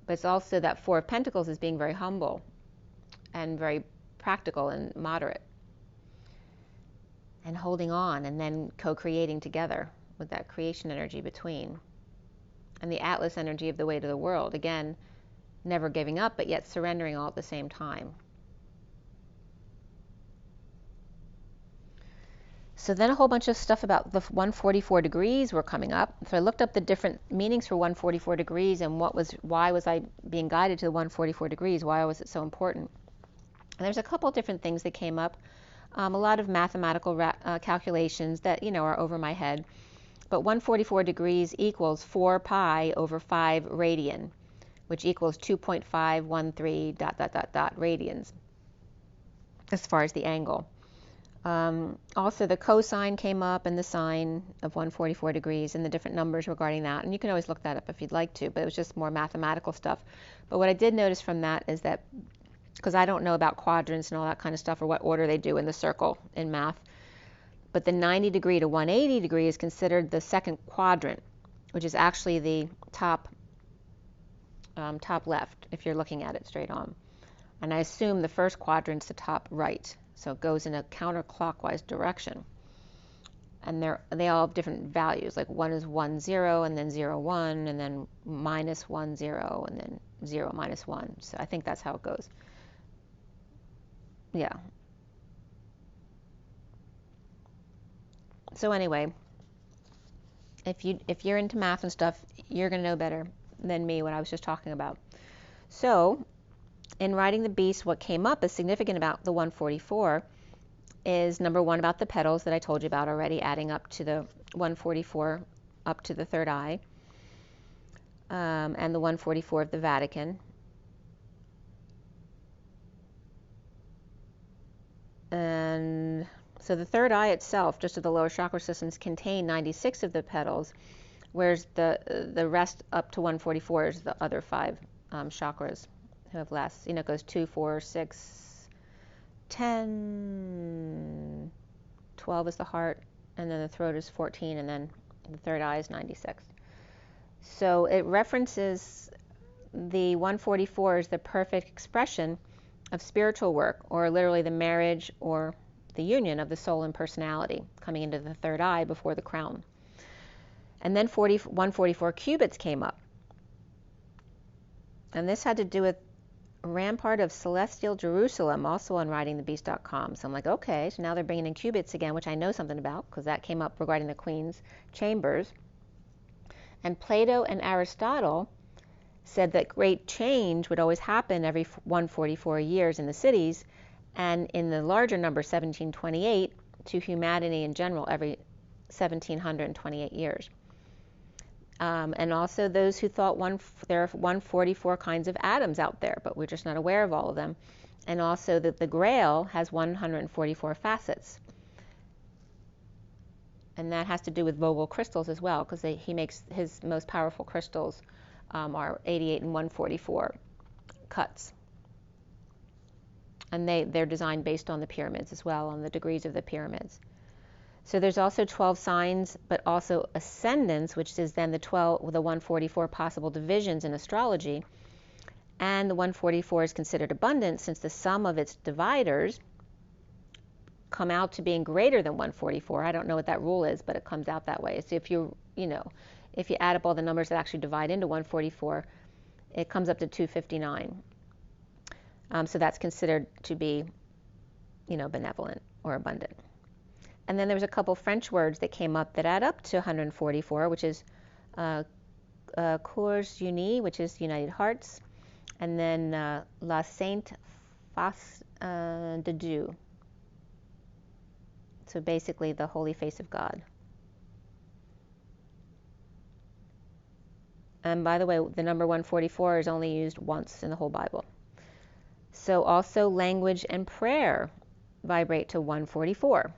But it's also that 4 of Pentacles is being very humble and very practical and moderate, and holding on, and then co-creating together with that creation energy between. And the Atlas energy of the weight of the world, again, never giving up, but yet surrendering all at the same time. So then a whole bunch of stuff about the 144 degrees were coming up. So I looked up the different meanings for 144 degrees and why was I being guided to the 144 degrees? Why was it so important? And there's a couple different things that came up. A lot of mathematical calculations that, are over my head. But 144 degrees equals 4 pi over 5 radian, which equals 2.513 ... radians as far as the angle. Also, the cosine came up and the sine of 144 degrees and the different numbers regarding that. And you can always look that up if you'd like to, but it was just more mathematical stuff. But what I did notice from that is that, because I don't know about quadrants and all that kind of stuff or what order they do in the circle in math, but the 90 degree to 180 degree is considered the second quadrant, which is actually the top left if you're looking at it straight on. And I assume the first quadrant's the top right, so it goes in a counterclockwise direction. And they all have different values, like one is 1, 0, and then 0, 1, and then minus 1, 0, and then 0, minus 1. So I think that's how it goes. Yeah. So anyway, if you're into math and stuff, you're going to know better than me what I was just talking about. So in writing the beast, what came up as significant about the 144 is, number one, about the petals that I told you about already, adding up to the 144 up to the third eye, and the 144 of the Vatican. And so the third eye itself, just of the lower chakra systems, contain 96 of the petals, whereas the rest up to 144 is the other 5 chakras who have less. It goes 2, 4, 6, 10, 12 is the heart, and then the throat is 14, and then the third eye is 96. So it references the 144 as the perfect expression of spiritual work, or literally the marriage or the union of the soul and personality coming into the third eye before the crown. And then 144 cubits came up. And this had to do with Rampart of Celestial Jerusalem, also on writingthebeast.com. So I'm like, okay, so now they're bringing in cubits again, which I know something about because that came up regarding the Queen's chambers. And Plato and Aristotle said that great change would always happen every 144 years in the cities, and in the larger number, 1728, to humanity in general every 1728 years. And also those who thought there are 144 kinds of atoms out there, but we're just not aware of all of them. And also that the Grail has 144 facets. And that has to do with Vogel crystals as well, because he makes his most powerful crystals are 88 and 144 cuts. And they're designed based on the pyramids as well, on the degrees of the pyramids. So there's also 12 signs, but also ascendants, which is then the 144 possible divisions in astrology. And the 144 is considered abundant since the sum of its dividers come out to being greater than 144. I don't know what that rule is, but it comes out that way. So if you add up all the numbers that actually divide into 144, it comes up to 259. So that's considered to be, benevolent or abundant. And then there was a couple French words that came up that add up to 144, which is Cours Unis, which is United Hearts, and then La Sainte Face de Dieu. So basically the holy face of God. And by the way, the number 144 is only used once in the whole Bible. So also language and prayer vibrate to 144.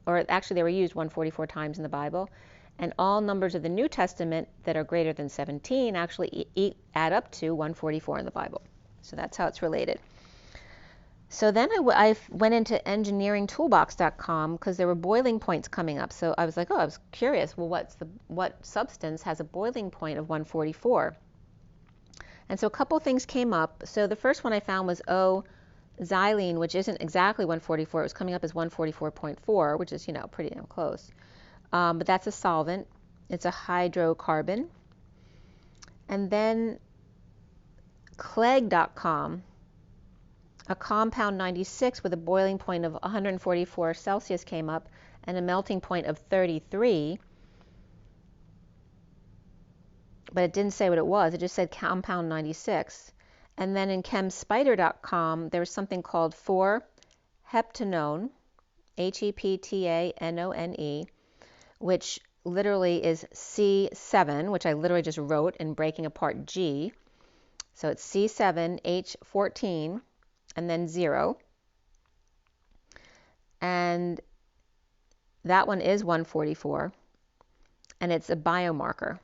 Or actually they were used 144 times in the Bible. And all numbers of the New Testament that are greater than 17 actually add up to 144 in the Bible. So that's how it's related. So then I went into engineeringtoolbox.com because there were boiling points coming up. So I was like, I was curious, well, what substance has a boiling point of 144? And so a couple things came up. So the first one I found was xylene, which isn't exactly 144. It was coming up as 144.4, which is, pretty damn close. But that's a solvent. It's a hydrocarbon. And then Clegg.com, a compound 96 with a boiling point of 144 Celsius came up and a melting point of 33. But it didn't say what it was. It just said compound 96. And then in chemspider.com, there was something called 4 heptanone, Heptanone, which literally is C7, which I literally just wrote in breaking apart G. So it's C7H14 and then 0. And that one is 144, and it's a biomarker.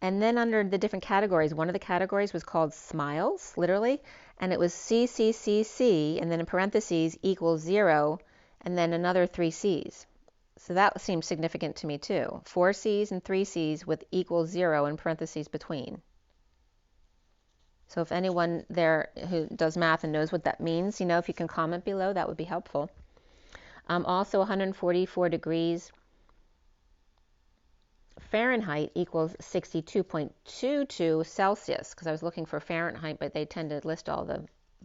And then under the different categories, one of the categories was called smiles, literally, and it was CCCC, and then in parentheses equals 0, and then another 3 C's. So that seems significant to me too. 4 C's and 3 C's with equals 0 in parentheses between. So if anyone there who does math and knows what that means, if you can comment below, that would be helpful. Also 144 degrees Fahrenheit equals 62.22 Celsius, because I was looking for Fahrenheit, but they tend to list all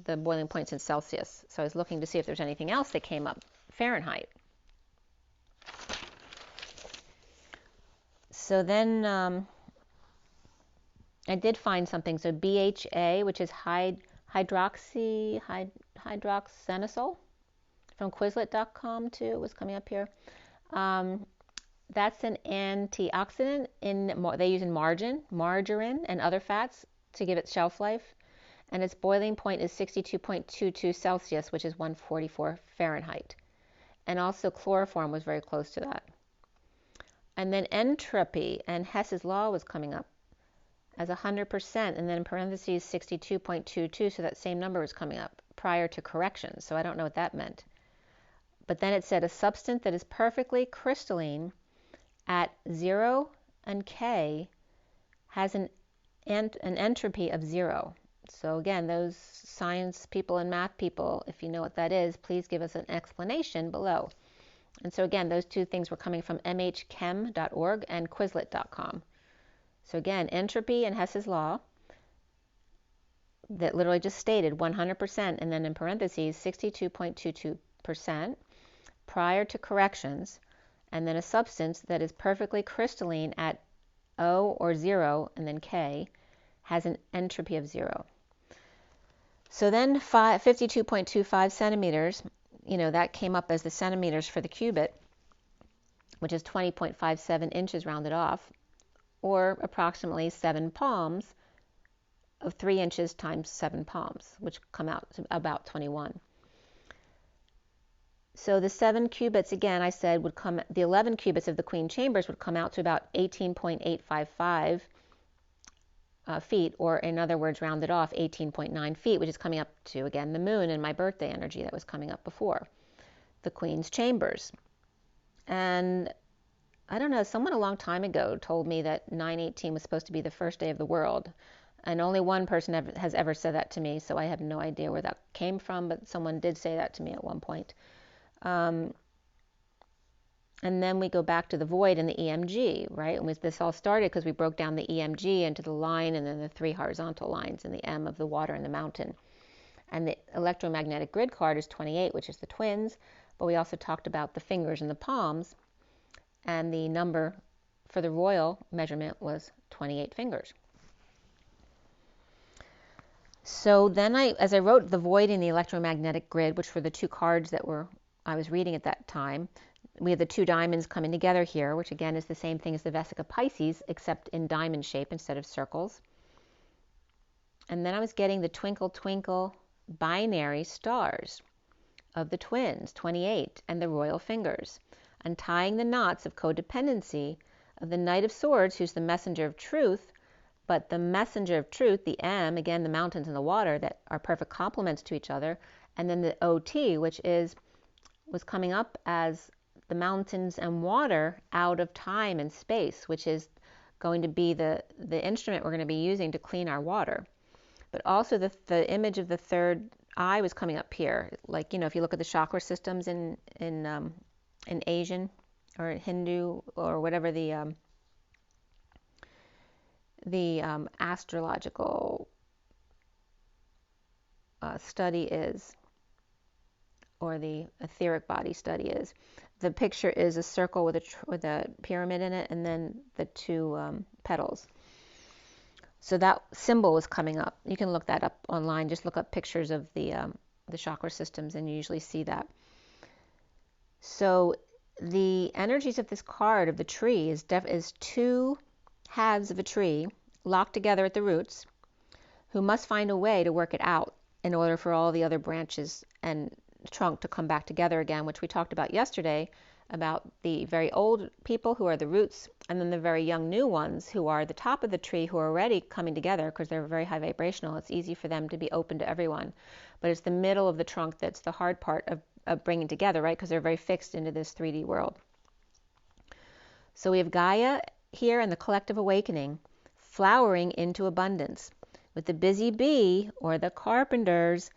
the boiling points in Celsius. So I was looking to see if there's anything else that came up Fahrenheit. So then I did find something. So BHA, which is hydroxyzenosol, from Quizlet.com too, was coming up here. That's an antioxidant they use in margarine and other fats to give it shelf life. And its boiling point is 62.22 Celsius, which is 144 Fahrenheit. And also chloroform was very close to that. And then entropy and Hess's law was coming up as 100%, and then in parentheses 62.22, so that same number was coming up prior to corrections. So I don't know what that meant. But then it said a substance that is perfectly crystalline at 0 and K has an entropy of 0. So again, those science people and math people, if you know what that is, please give us an explanation below. And so again, those two things were coming from mhchem.org and Quizlet.com. So again, entropy and Hess's law that literally just stated 100%, and then in parentheses 62.22% prior to corrections, and then a substance that is perfectly crystalline at O or 0 and then K has an entropy of 0. So then 52.25 centimeters, that came up as the centimeters for the cubit, which is 20.57 inches rounded off, or approximately 7 palms of 3 inches times 7 palms, which come out to about 21. So the 7 cubits, again, I said the 11 cubits of the queen chambers would come out to about 18.855 feet, or in other words, rounded off 18.9 feet, which is coming up to, again, the moon and my birthday energy that was coming up before, the queen's chambers. And I don't know, someone a long time ago told me that 9/18 was supposed to be the first day of the world. And only one person has ever said that to me, so I have no idea where that came from, but someone did say that to me at one point. And then we go back to the void and the EMG, right? And this all started because we broke down the EMG into the line and then the 3 horizontal lines and the M of the water and the mountain. And the electromagnetic grid card is 28, which is the twins, but we also talked about the fingers and the palms, and the number for the royal measurement was 28 fingers. So then as I wrote the void and the electromagnetic grid, which were the 2 cards that I was reading at that time, we have the 2 diamonds coming together here, which again is the same thing as the Vesica Pisces, except in diamond shape instead of circles. And then I was getting the twinkle twinkle binary stars of the twins, 28, and the royal fingers, untying the knots of codependency of the Knight of Swords, who's the messenger of truth, but the messenger of truth, the M, again, the mountains and the water that are perfect complements to each other, and then the OT, which was coming up as the mountains and water out of time and space, which is going to be the instrument we're going to be using to clean our water. But also the image of the third eye was coming up here. Like, if you look at the chakra systems in Asian or Hindu or whatever the astrological study is, or the etheric body study is, the picture is a circle with a pyramid in it, and then the 2 petals. So that symbol was coming up. You can look that up online. Just look up pictures of the the chakra systems, and you usually see that. So the energies of this card of the tree is two halves of a tree locked together at the roots, who must find a way to work it out in order for all the other branches and trunk to come back together again, which we talked about yesterday, about the very old people who are the roots, and then the very young new ones who are the top of the tree, who are already coming together because they're very high vibrational. It's easy for them to be open to everyone. But it's the middle of the trunk that's the hard part of bringing together, right? Because they're very fixed into this 3D world. So we have Gaia here and the collective awakening, flowering into abundance, with the busy bee, or the carpenters,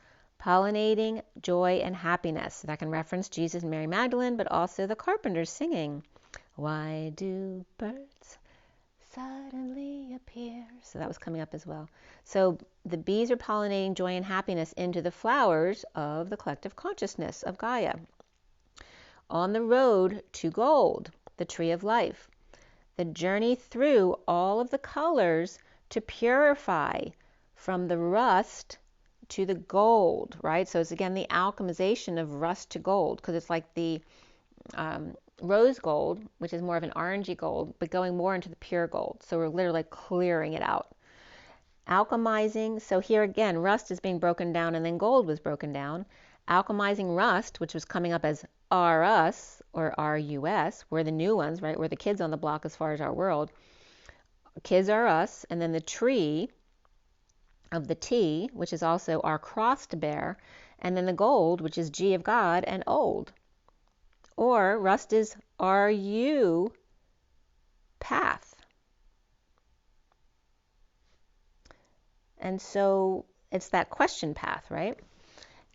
pollinating joy and happiness. That can reference Jesus and Mary Magdalene, but also the carpenters singing, "Why do birds suddenly appear?" So that was coming up as well. So the bees are pollinating joy and happiness into the flowers of the collective consciousness of Gaia. On the road to gold, the tree of life, the journey through all of the colors to purify from the rust to the gold, right? So it's again the alchemization of rust to gold, because it's like the rose gold, which is more of an orangey gold, but going more into the pure gold. So we're literally clearing it out. Alchemizing, so here again, rust is being broken down, and then gold was broken down. Alchemizing rust, which was coming up as RUS or RUS, we're the new ones, right? We're the kids on the block as far as our world. Kids are us, and then the tree of the T, which is also our cross to bear, and then the gold, which is G of God and old. Or rust is RU path. And so it's that question path, right?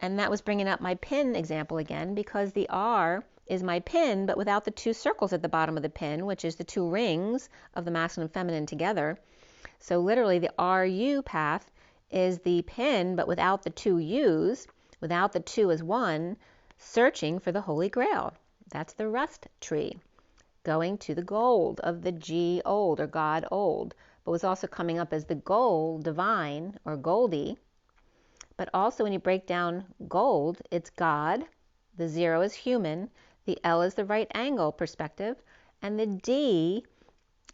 And that was bringing up my pin example again, because the R is my pin, but without the two circles at the bottom of the pin, which is the two rings of the masculine and feminine together. So literally the RU path is the pin, but without the two U's, without the two as one, searching for the Holy Grail. That's the rust tree, going to the gold of the G old, or God old, but was also coming up as the gold divine, or Goldie. But also when you break down gold, it's God, the 0 is human, the L is the right angle perspective, and the D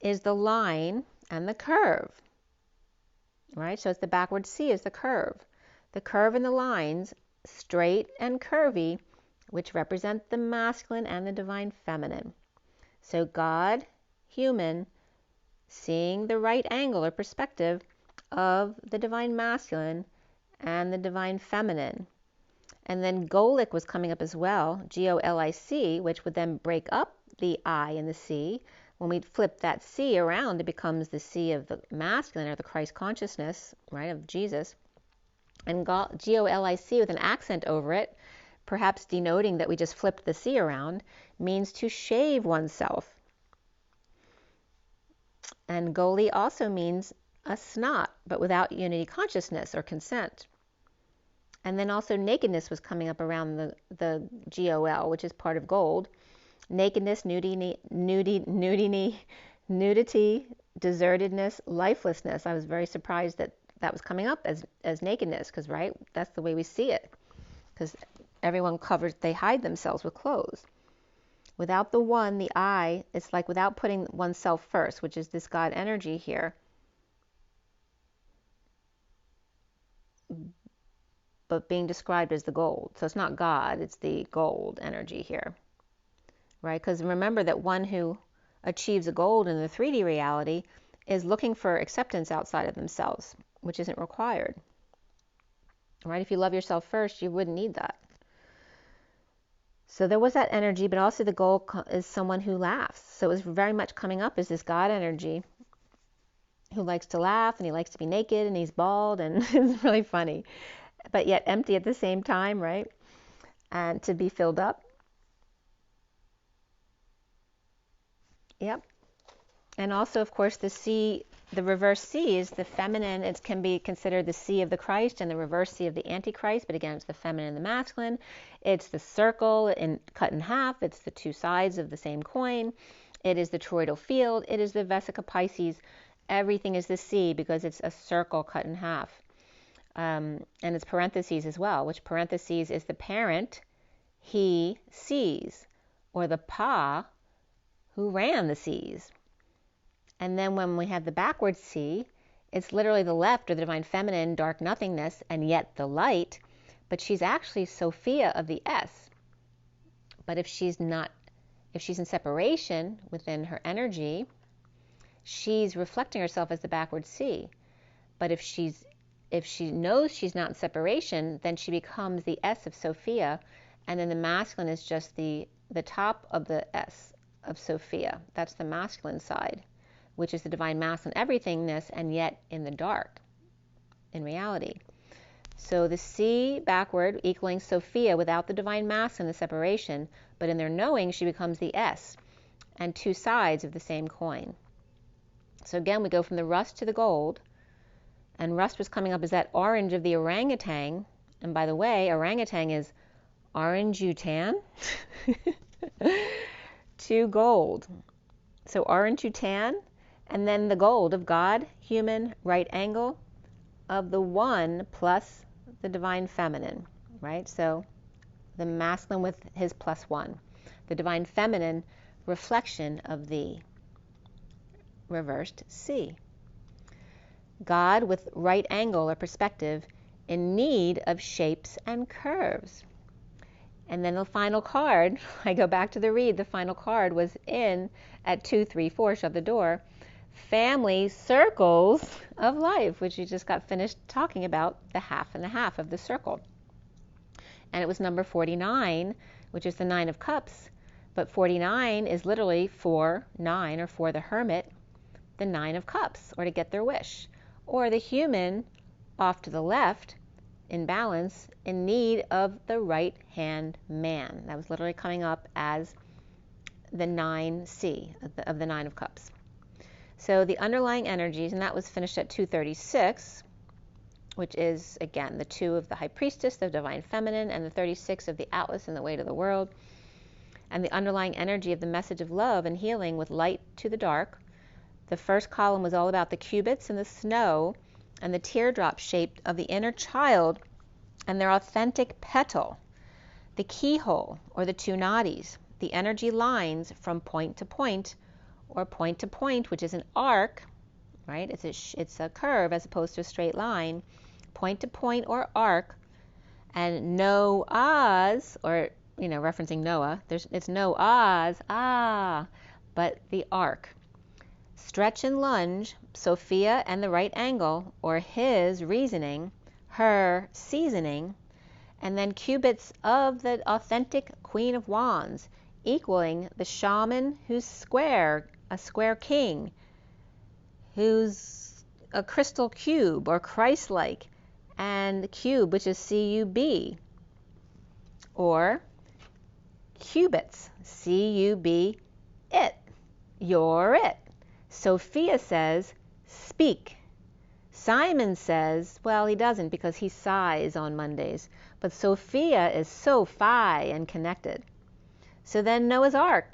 is the line and the curve. Right? So it's the backward C is the curve. The curve and the lines, straight and curvy, which represent the masculine and the divine feminine. So God, human, seeing the right angle or perspective of the divine masculine and the divine feminine. And then Golic was coming up as well, G-O-L-I-C, which would then break up the I and the C. When we flip that C around, it becomes the C of the masculine, or the Christ consciousness, right, of Jesus. And G-O-L-I-C with an accent over it, perhaps denoting that we just flipped the C around, means to shave oneself. And Goli also means a snot, but without unity consciousness or consent. And then also nakedness was coming up around the GOL, which is part of gold. Nakedness, nudity, desertedness, lifelessness. I was very surprised that that was coming up as nakedness, because, right, that's the way we see it. Because everyone covers, they hide themselves with clothes. Without the one, the I, it's like without putting oneself first, which is this God energy here. But being described as the gold. So it's not God, it's the gold energy here. Right? Because remember that one who achieves a gold in the 3D reality is looking for acceptance outside of themselves, which isn't required. Right? If you love yourself first, you wouldn't need that. So there was that energy, but also the gold is someone who laughs. So it was very much coming up as this God energy who likes to laugh, and he likes to be naked, and he's bald, and it's really funny, but yet empty at the same time, right? And to be filled up. Yep. And also, of course, the C, the reverse C is the feminine. It can be considered the C of the Christ and the reverse C of the Antichrist, but again, it's the feminine and the masculine. It's the circle cut in half. It's the two sides of the same coin. It is the toroidal field. It is the Vesica Pisces. Everything is the C because it's a circle cut in half. And it's parentheses as well, which parentheses is the parent he sees, or the pa who ran the seas. And then when we have the backwards C, it's literally the left, or the divine feminine, dark nothingness, and yet the light, but she's actually Sophia of the S. But if she's in separation within her energy, she's reflecting herself as the backwards C. But if she knows she's not in separation, then she becomes the S of Sophia, and then the masculine is just the top of the S of Sophia. That's the masculine side, which is the divine masculine everythingness, and yet in the dark, in reality. So the C backward equaling Sophia without the divine masculine, the separation, but in their knowing, she becomes the S, and two sides of the same coin. So again, we go from the rust to the gold, and rust was coming up as that orange of the orangutan, and by the way, orangutan is orangutan, to gold. So orangutan, and then the gold of God, human, right angle, of the one plus the divine feminine, right? So the masculine with his plus one. The divine feminine reflection of the reversed C. God with right angle or perspective in need of shapes and curves. And then the final card, I go back to the read, the final card was in at 2, 3, 4, shut the door, family circles of life, which we just got finished talking about, the half and the half of the circle. And it was number 49, which is the 9 of cups, but 49 is literally for 9, or for the hermit, the 9 of cups, or to get their wish, or the human off to the left, in balance, in need of the right hand man. That was literally coming up as the 9C of the 9 of cups. So the underlying energies, and that was finished at 236, which is, again, the 2 of the High Priestess, the Divine Feminine, and the 36 of the Atlas and the Weight of the World. And the underlying energy of the message of love and healing with light to the dark. The first column was all about the cubits and the snow and the teardrop shape of the inner child and their authentic petal, the keyhole, or the two nadis, the energy lines from point to point, or point to point, which is an arc, right? It's a curve as opposed to a straight line, point to point or arc, and Noah's, or referencing Noah. It's Noah's, but the arc. Stretch and lunge, Sophia and the right angle, or his reasoning, her seasoning, and then cubits of the authentic Queen of Wands, equaling the shaman who's square, a square king, who's a crystal cube or Christ-like, and the cube, which is C-U-B, or cubits, C-U-B, it, you're it. Sophia says, speak. Simon says, well, he doesn't because he sighs on Mondays, but Sophia is so fi and connected. So then Noah's Ark,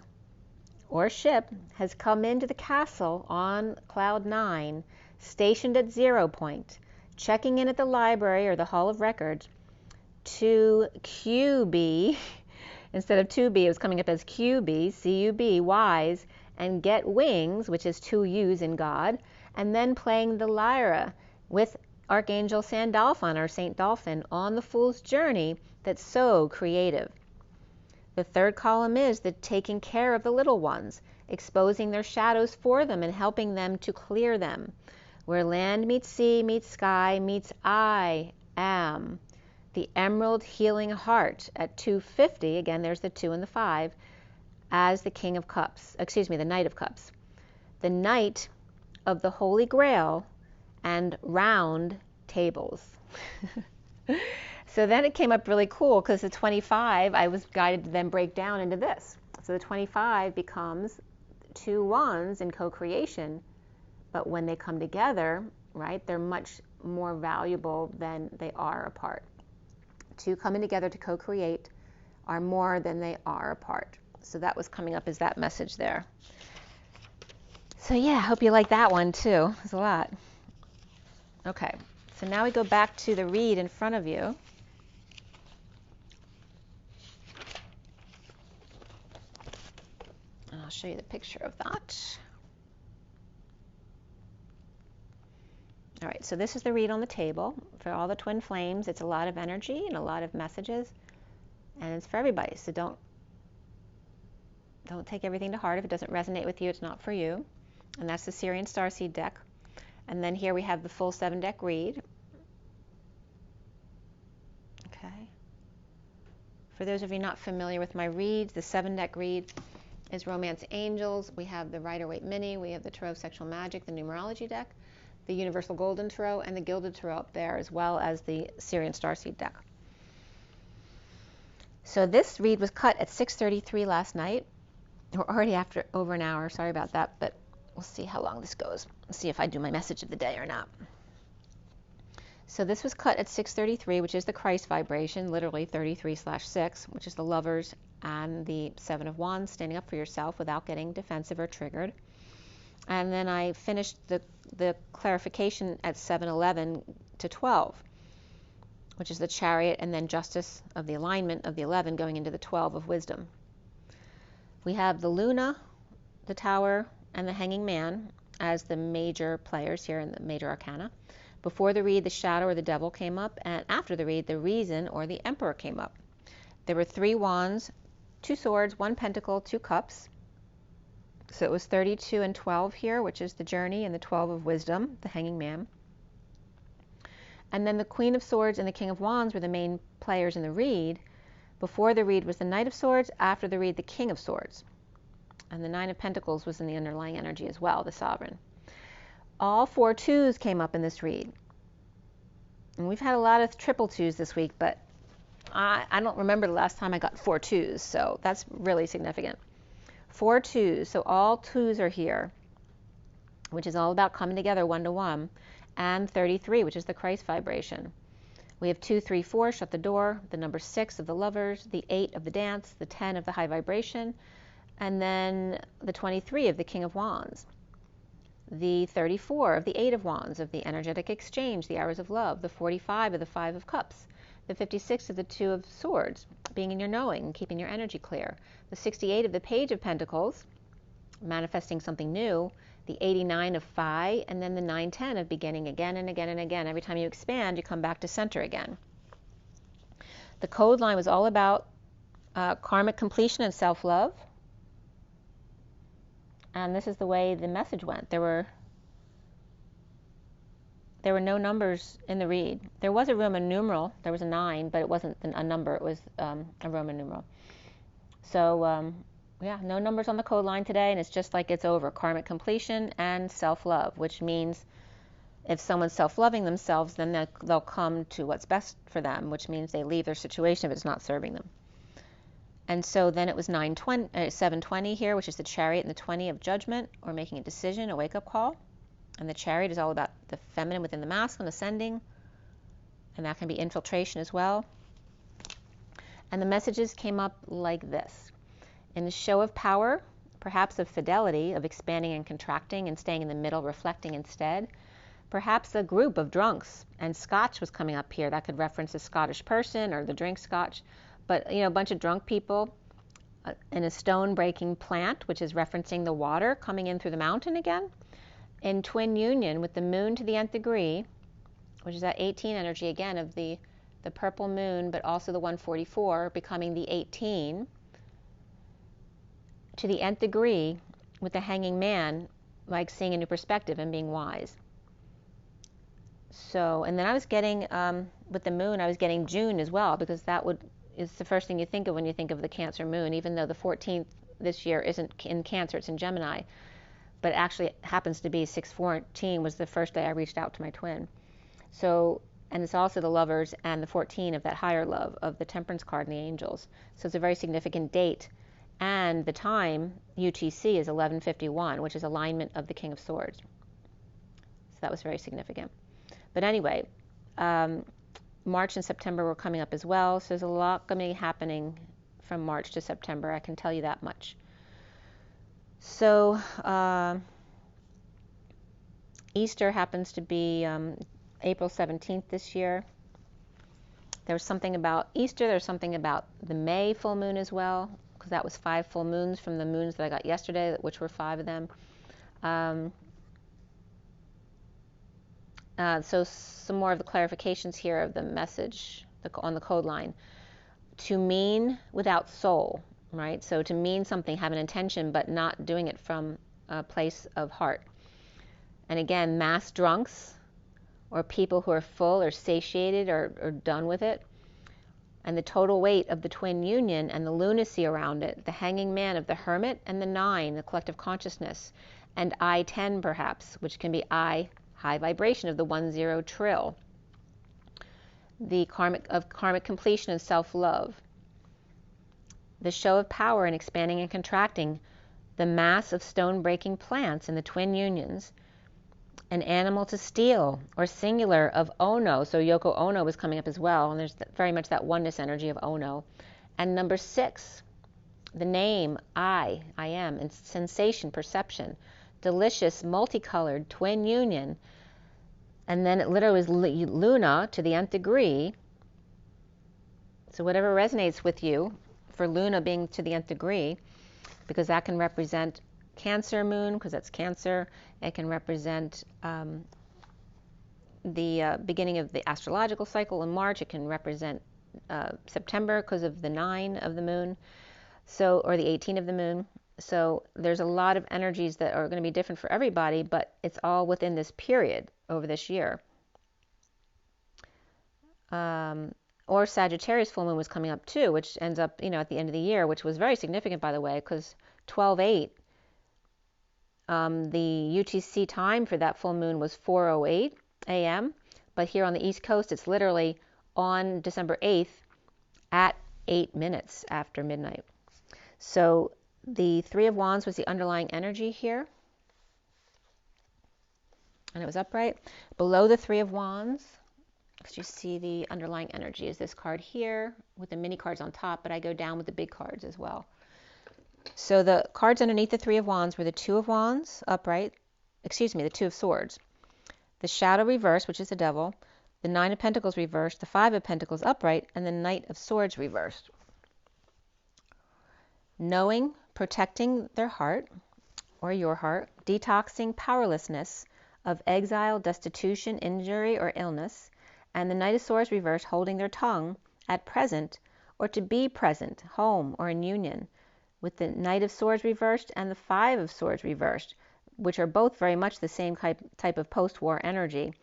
or ship, has come into the castle on cloud 9, stationed at 0 point, checking in at the library or the Hall of Records to QB, instead of 2B, it was coming up as QB, C-U-B, wise, and get wings, which is 2 U's in God, and then playing the lyra with Archangel Sandalphon, or Saint Dolphin, on the Fool's Journey that's so creative. The third column is the taking care of the little ones, exposing their shadows for them and helping them to clear them. Where land meets sea, meets sky, meets I am. The emerald healing heart at 250, again there's the 2 and the 5, as the King of Cups, the Knight of Cups. The Knight of the Holy Grail and round tables. So then it came up really cool because the 25, I was guided to then break down into this. So the 25 becomes 2 wands in co-creation, but when they come together, right, they're much more valuable than they are apart. 2 coming together to co-create are more than they are apart. So that was coming up as that message there. So yeah, I hope you like that one too. There's a lot. Okay, So now we go back to the read in front of you. And I'll show you the picture of that. All right, so this is the read on the table. For all the twin flames, it's a lot of energy and a lot of messages, and it's for everybody. So don't take everything to heart. If it doesn't resonate with you, it's not for you. And that's the SIRIAN Starseed deck. And then here we have the full 7-deck read. Okay. For those of you not familiar with my reads, the 7-deck read is Romance Angels. We have the Rider-Waite Mini. We have the Tarot of Sexual Magic, the Numerology deck, the Universal Golden Tarot, and the Gilded Tarot up there, as well as the SIRIAN Starseed deck. So this read was cut at 6:33 last night. We're already after over an hour. Sorry about that, but we'll see how long this goes. Let's see if I do my message of the day or not. So this was cut at 6:33, which is the Christ vibration, literally 33/6, which is the Lovers and the 7 of Wands, standing up for yourself without getting defensive or triggered. And then I finished the clarification at 7:11 to 12, which is the Chariot, and then Justice of the alignment of the 11 going into the 12 of Wisdom. We have the Luna, the Tower, and the Hanging Man as the major players here in the major arcana. Before the read, the Shadow or the Devil came up, and after the read, the Reason or the Emperor came up. There were 3 Wands, 2 Swords, 1 Pentacle, 2 Cups. So it was 32 and 12 here, which is the Journey, and the 12 of Wisdom, the Hanging Man. And then the Queen of Swords and the King of Wands were the main players in the read. Before the read was the Knight of Swords, after the read, the King of Swords. And the 9 of Pentacles was in the underlying energy as well, the Sovereign. All 4 twos came up in this read. And we've had a lot of triple twos this week, but I don't remember the last time I got 4 twos, so that's really significant. 4 twos, so all twos are here, which is all about coming together one-to-one, and 33, which is the Christ vibration. We have 2, 3, 4, shut the door, the number 6 of the Lovers, the 8 of the Dance, the 10 of the High vibration, and then the 23 of the King of Wands, the 34 of the 8 of Wands, of the Energetic Exchange, the Hours of Love, the 45 of the 5 of Cups, the 56 of the 2 of Swords, being in your knowing and keeping your energy clear, the 68 of the Page of Pentacles, manifesting something new, the 89 of Phi, and then the 9-10 of beginning again and again and again. Every time you expand, you come back to center again. The code line was all about karmic completion and self-love. And this is the way the message went. There were no numbers in the read. There was a Roman numeral. There was a 9, but it wasn't a number. It was a Roman numeral. So, yeah, no numbers on the code line today, and it's just like it's over. Karmic completion and self-love, which means if someone's self-loving themselves, then they'll come to what's best for them, which means they leave their situation if it's not serving them. And so then it was 7:20 here, which is the Chariot, and the 20 of Judgment, or making a decision, a wake-up call. And the Chariot is all about the feminine within the masculine, ascending, and that can be infiltration as well. And the messages came up like this. In the show of power, perhaps of fidelity, of expanding and contracting and staying in the middle, reflecting instead. Perhaps a group of drunks, and Scotch was coming up here. That could reference a Scottish person or the drink Scotch. But, you know, a bunch of drunk people in a stone-breaking plant, which is referencing the water coming in through the mountain again, in twin union with the moon to the nth degree, which is that 18 energy again of the purple moon, but also the 144 becoming the 18, to the nth degree with the hanging man, like seeing a new perspective and being wise. So, and then I was getting, with the moon, I was getting June as well, because that is the first thing you think of when you think of the Cancer moon, even though the 14th this year isn't in Cancer, it's in Gemini. But actually it happens to be 6/14 was the first day I reached out to my twin. So, and it's also the Lovers and the 14 of that higher love of the Temperance card and the Angels. So it's a very significant date. And the time, UTC, is 11:51, which is alignment of the King of Swords. So that was very significant. But anyway, March and September were coming up as well, so there's a lot going to be happening from March to September, I can tell you that much. So Easter happens to be April 17th this year. There was something about Easter. There's something about the May full moon as well, because that was 5 full moons from the moons that I got yesterday, which were 5 of them. So some more of the clarifications here of the message on the code line. To mean without soul, right? So to mean something, have an intention, but not doing it from a place of heart. And again, mass drunks, or people who are full or satiated or done with it. And the total weight of the twin union and the lunacy around it, the hanging man of the hermit and the 9, the collective consciousness, and I-10 perhaps, which can be I, high vibration of the 1-0 trill. The karmic completion and self-love. The show of power and expanding and contracting, the mass of stone-breaking plants in the twin unions, an animal to steal, or singular of Ono. So Yoko Ono was coming up as well, and there's very much that oneness energy of Ono. And number 6, the name, I am, and sensation, perception, delicious, multicolored, twin union. And then it literally was Luna to the nth degree. So whatever resonates with you, for Luna being to the nth degree, because that can represent Cancer moon, because that's Cancer. It can represent the beginning of the astrological cycle in March. It can represent September because of the 9 of the moon, so, or the 18 of the moon. So there's a lot of energies that are going to be different for everybody, but it's all within this period over this year. Or Sagittarius full moon was coming up too, which ends up, at the end of the year, which was very significant, by the way, because 12/8. The UTC time for that full moon was 4:08 a.m., but here on the East Coast, it's literally on December 8th at 8 minutes after midnight. So the 3 of Wands was the underlying energy here, and it was upright. Below the 3 of Wands, you see the underlying energy is this card here with the mini cards on top, but I go down with the big cards as well. So the cards underneath the 3 of Wands were the 2 of Wands upright, the 2 of Swords, the Shadow reversed, which is the Devil, the 9 of Pentacles reversed, the 5 of Pentacles upright, and the Knight of Swords reversed. Knowing, protecting their heart, or your heart, detoxing powerlessness of exile, destitution, injury, or illness, and the Knight of Swords reversed, holding their tongue at present, or to be present, home, or in union, with the Knight of Swords reversed and the 5 of Swords reversed, which are both very much the same type of post-war energy,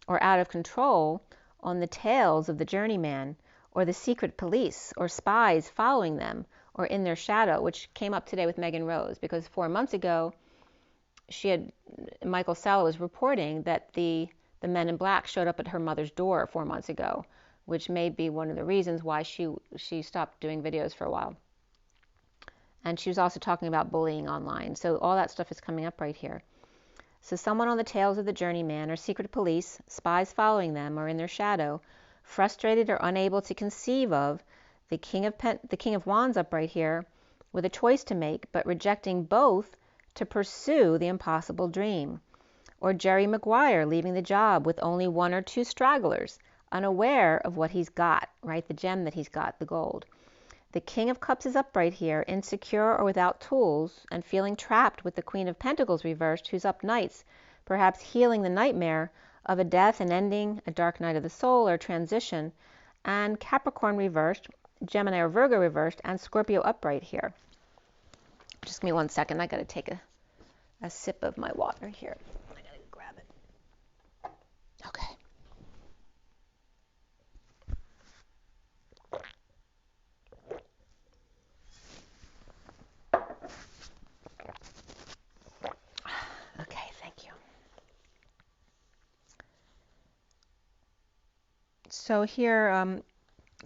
or out of control on the tails of the journeyman, or the secret police, or spies following them, or in their shadow, which came up today with Megan Rose, because 4 months ago, Michael Salla was reporting that the men in black showed up at her mother's door 4 months ago, which may be one of the reasons why she stopped doing videos for a while. And she was also talking about bullying online. So all that stuff is coming up right here. So someone on the tails of the journeyman, or secret police, spies following them, or in their shadow, frustrated or unable to conceive of the King of Wands upright here, with a choice to make, but rejecting both to pursue the impossible dream. Or Jerry Maguire leaving the job with only 1 or 2 stragglers, unaware of what he's got, right? The gem that he's got, the gold. The King of Cups is upright here, insecure or without tools, and feeling trapped with the Queen of Pentacles reversed, who's up nights, perhaps healing the nightmare of a death, an ending, a dark night of the soul, or transition, and Capricorn reversed, Gemini or Virgo reversed, and Scorpio upright here. Just give me 1 second. I got to take a sip of my water here. I got to grab it. Okay. Okay, thank you. So here,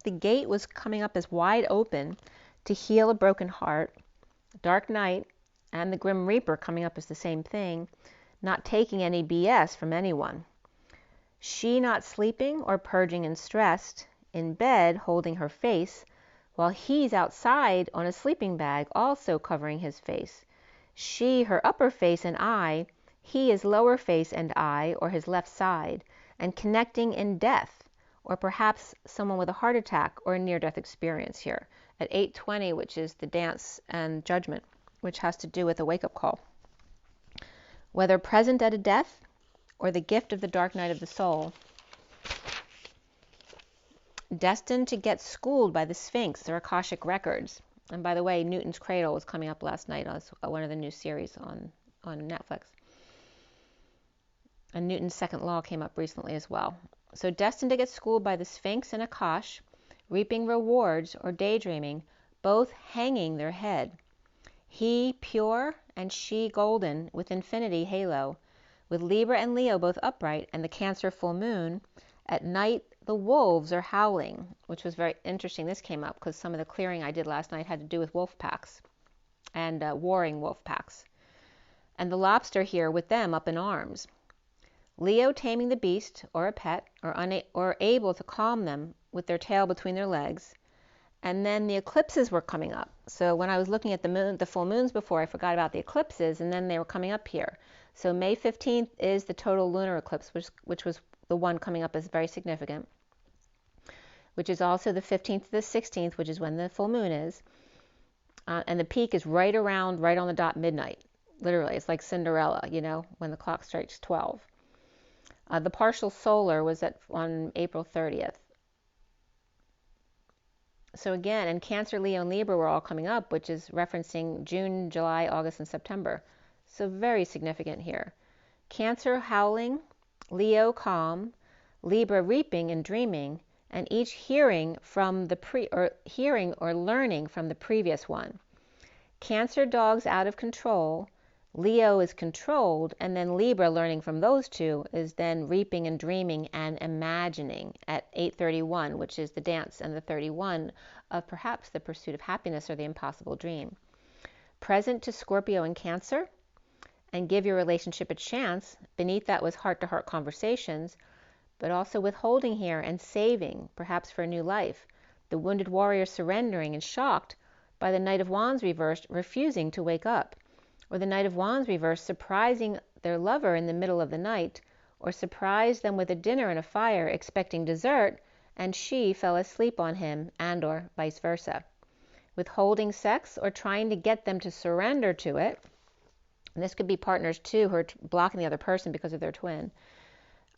the gate was coming up as wide open to heal a broken heart. Dark Night and the Grim Reaper coming up as the same thing, not taking any BS from anyone. She not sleeping or purging and stressed, in bed holding her face, while he's outside on a sleeping bag also covering his face. She her upper face and eye, he his lower face and eye, or his left side, and connecting in death, or perhaps someone with a heart attack or a near-death experience here. At 8:20, which is the dance and judgment, which has to do with a wake-up call. Whether present at a death or the gift of the dark night of the soul, destined to get schooled by the Sphinx or Akashic records. And by the way, Newton's Cradle was coming up last night as one of the new series on Netflix. And Newton's second law came up recently as well. So destined to get schooled by the Sphinx and Akash, reaping rewards or daydreaming, both hanging their head. He pure and she golden, with infinity halo, with Libra and Leo both upright and the Cancer full moon. At night, the wolves are howling, which was very interesting. This came up because some of the clearing I did last night had to do with wolf packs and warring wolf packs. And the lobster here with them up in arms. Leo taming the beast or a pet, or able to calm them with their tail between their legs. And then the eclipses were coming up. So when I was looking at the full moons before, I forgot about the eclipses, and then they were coming up here. So May 15th is the total lunar eclipse, which was the one coming up as very significant, which is also the 15th to the 16th, which is when the full moon is. And the peak is right on the dot midnight. Literally, it's like Cinderella, when the clock strikes 12. The partial solar was on April 30th. So again, and Cancer, Leo, and Libra were all coming up, which is referencing June, July, August, and September. So very significant here. Cancer howling, Leo calm, Libra reaping and dreaming, and each hearing or learning from the previous one. Cancer dogs out of control, Leo is controlled, and then Libra learning from those two is then reaping and dreaming and imagining at 8:31, which is the dance and the 31 of perhaps the pursuit of happiness or the impossible dream. Present to Scorpio and Cancer, and give your relationship a chance. Beneath that was heart-to-heart conversations, but also withholding here and saving, perhaps for a new life. The wounded warrior surrendering and shocked by the Knight of Wands reversed, refusing to wake up. Or the Knight of Wands reversed, surprising their lover in the middle of the night, or surprised them with a dinner and a fire, expecting dessert, and she fell asleep on him, and or vice versa. Withholding sex or trying to get them to surrender to it. And this could be partners too who are blocking the other person because of their twin.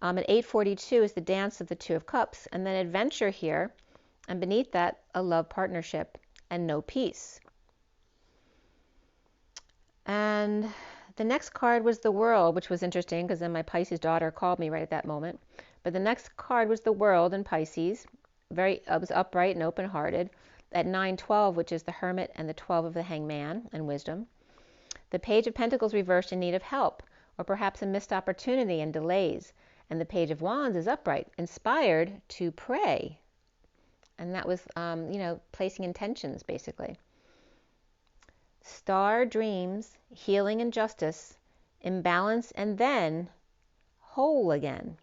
At 8:42 is the dance of the Two of Cups, and then adventure here, and beneath that, a love partnership and no peace. And the next card was the World, which was interesting because then my Pisces daughter called me right at that moment. But the next card was the World in Pisces. It was upright and open-hearted. At 9:12, which is the Hermit and the 12 of the Hangman and Wisdom. The Page of Pentacles reversed in need of help, or perhaps a missed opportunity and delays. And the Page of Wands is upright, inspired to pray. And that was, placing intentions, basically. Star dreams, healing and justice, imbalance, and then whole again.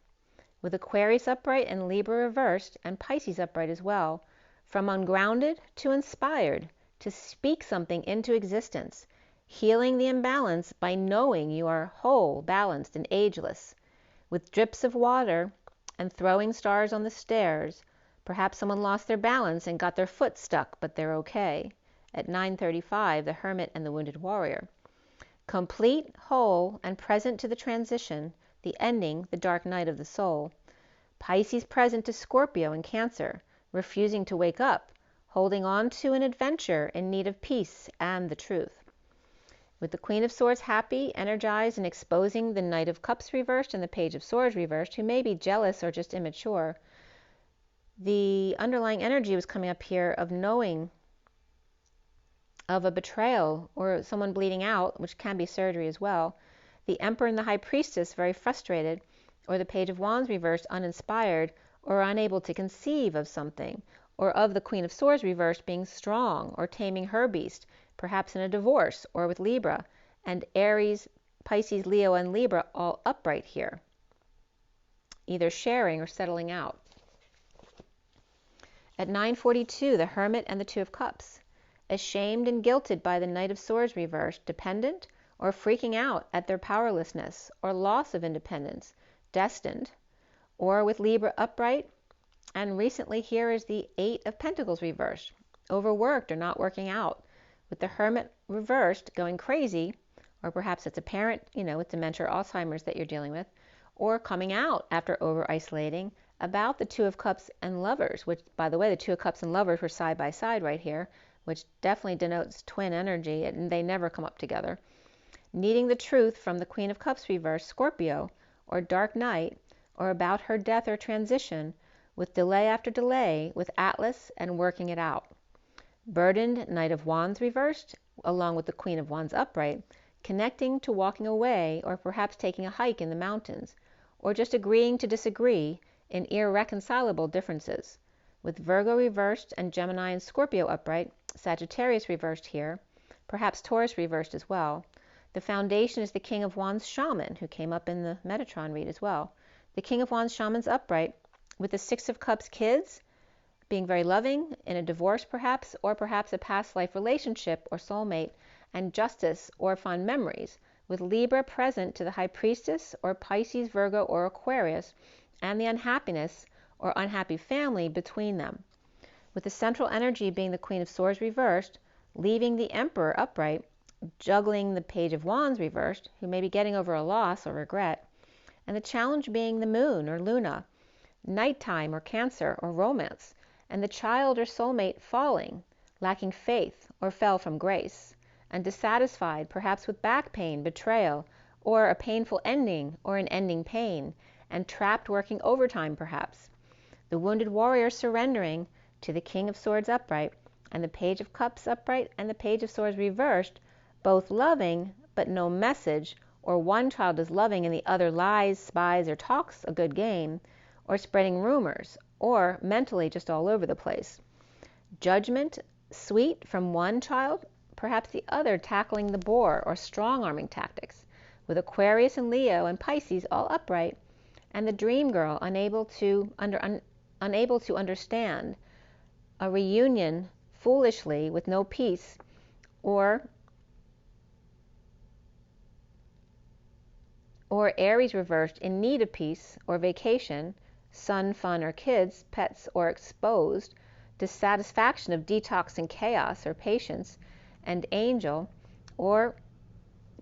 With Aquarius upright and Libra reversed, and Pisces upright as well. From ungrounded to inspired, to speak something into existence. Healing the imbalance by knowing you are whole, balanced, and ageless. With drips of water and throwing stars on the stairs. Perhaps someone lost their balance and got their foot stuck, but they're okay. At 9:35, the Hermit and the Wounded Warrior. Complete, whole, and present to the transition, the ending, the dark night of the soul. Pisces present to Scorpio and Cancer, refusing to wake up, holding on to an adventure in need of peace and the truth. With the Queen of Swords happy, energized, and exposing the Knight of Cups reversed and the Page of Swords reversed, who may be jealous or just immature. The underlying energy was coming up here of knowing of a betrayal or someone bleeding out, which can be surgery as well. The Emperor and the High Priestess very frustrated, or the Page of Wands reversed, uninspired or unable to conceive of something, or of the Queen of Swords reversed being strong or taming her beast, perhaps in a divorce or with Libra, and Aries, Pisces, Leo, and Libra all upright here, either sharing or settling out. At 9:42, the Hermit and the Two of Cups. Ashamed and guilted by the Knight of Swords reversed, dependent or freaking out at their powerlessness or loss of independence, destined, or with Libra upright. And recently here is the 8 of Pentacles reversed, overworked or not working out, with the Hermit reversed, going crazy, or perhaps it's a parent, with dementia or Alzheimer's that you're dealing with, or coming out after over-isolating, about the 2 of Cups and Lovers, which, by the way, the 2 of Cups and Lovers were side by side right here, which definitely denotes twin energy, and they never come up together. Needing the truth from the Queen of Cups reversed, Scorpio, or Dark Night, or about her death or transition, with delay after delay, with Atlas and working it out. Burdened, Knight of Wands reversed, along with the Queen of Wands upright, connecting to walking away, or perhaps taking a hike in the mountains, or just agreeing to disagree in irreconcilable differences. With Virgo reversed and Gemini and Scorpio upright, Sagittarius reversed here, perhaps Taurus reversed as well. The foundation is the King of Wands shaman, who came up in the Metatron read as well. The King of Wands shaman's upright, with the 6 of Cups kids, being very loving, in a divorce perhaps, or perhaps a past life relationship or soulmate, and justice or fond memories, with Libra present to the High Priestess, or Pisces, Virgo, or Aquarius, and the unhappiness or unhappy family between them. With the central energy being the Queen of Swords reversed, leaving the Emperor upright, juggling the Page of Wands reversed, who may be getting over a loss or regret, and the challenge being the Moon or Luna, nighttime or Cancer or romance, and the child or soulmate falling, lacking faith or fell from grace, and dissatisfied, perhaps with back pain, betrayal, or a painful ending or an ending pain, and trapped working overtime perhaps. The wounded warrior surrendering to the King of Swords upright, and the Page of Cups upright, and the Page of Swords reversed, both loving but no message, or one child is loving and the other lies, spies, or talks a good game, or spreading rumors, or mentally just all over the place. Judgment, sweet from one child, perhaps the other tackling the boar or strong-arming tactics, with Aquarius and Leo and Pisces all upright, and the dream girl unable to understand, a reunion foolishly with no peace, or Aries reversed in need of peace or vacation, sun, fun, or kids, pets, or exposed, dissatisfaction of detox and chaos or patience, and angel, or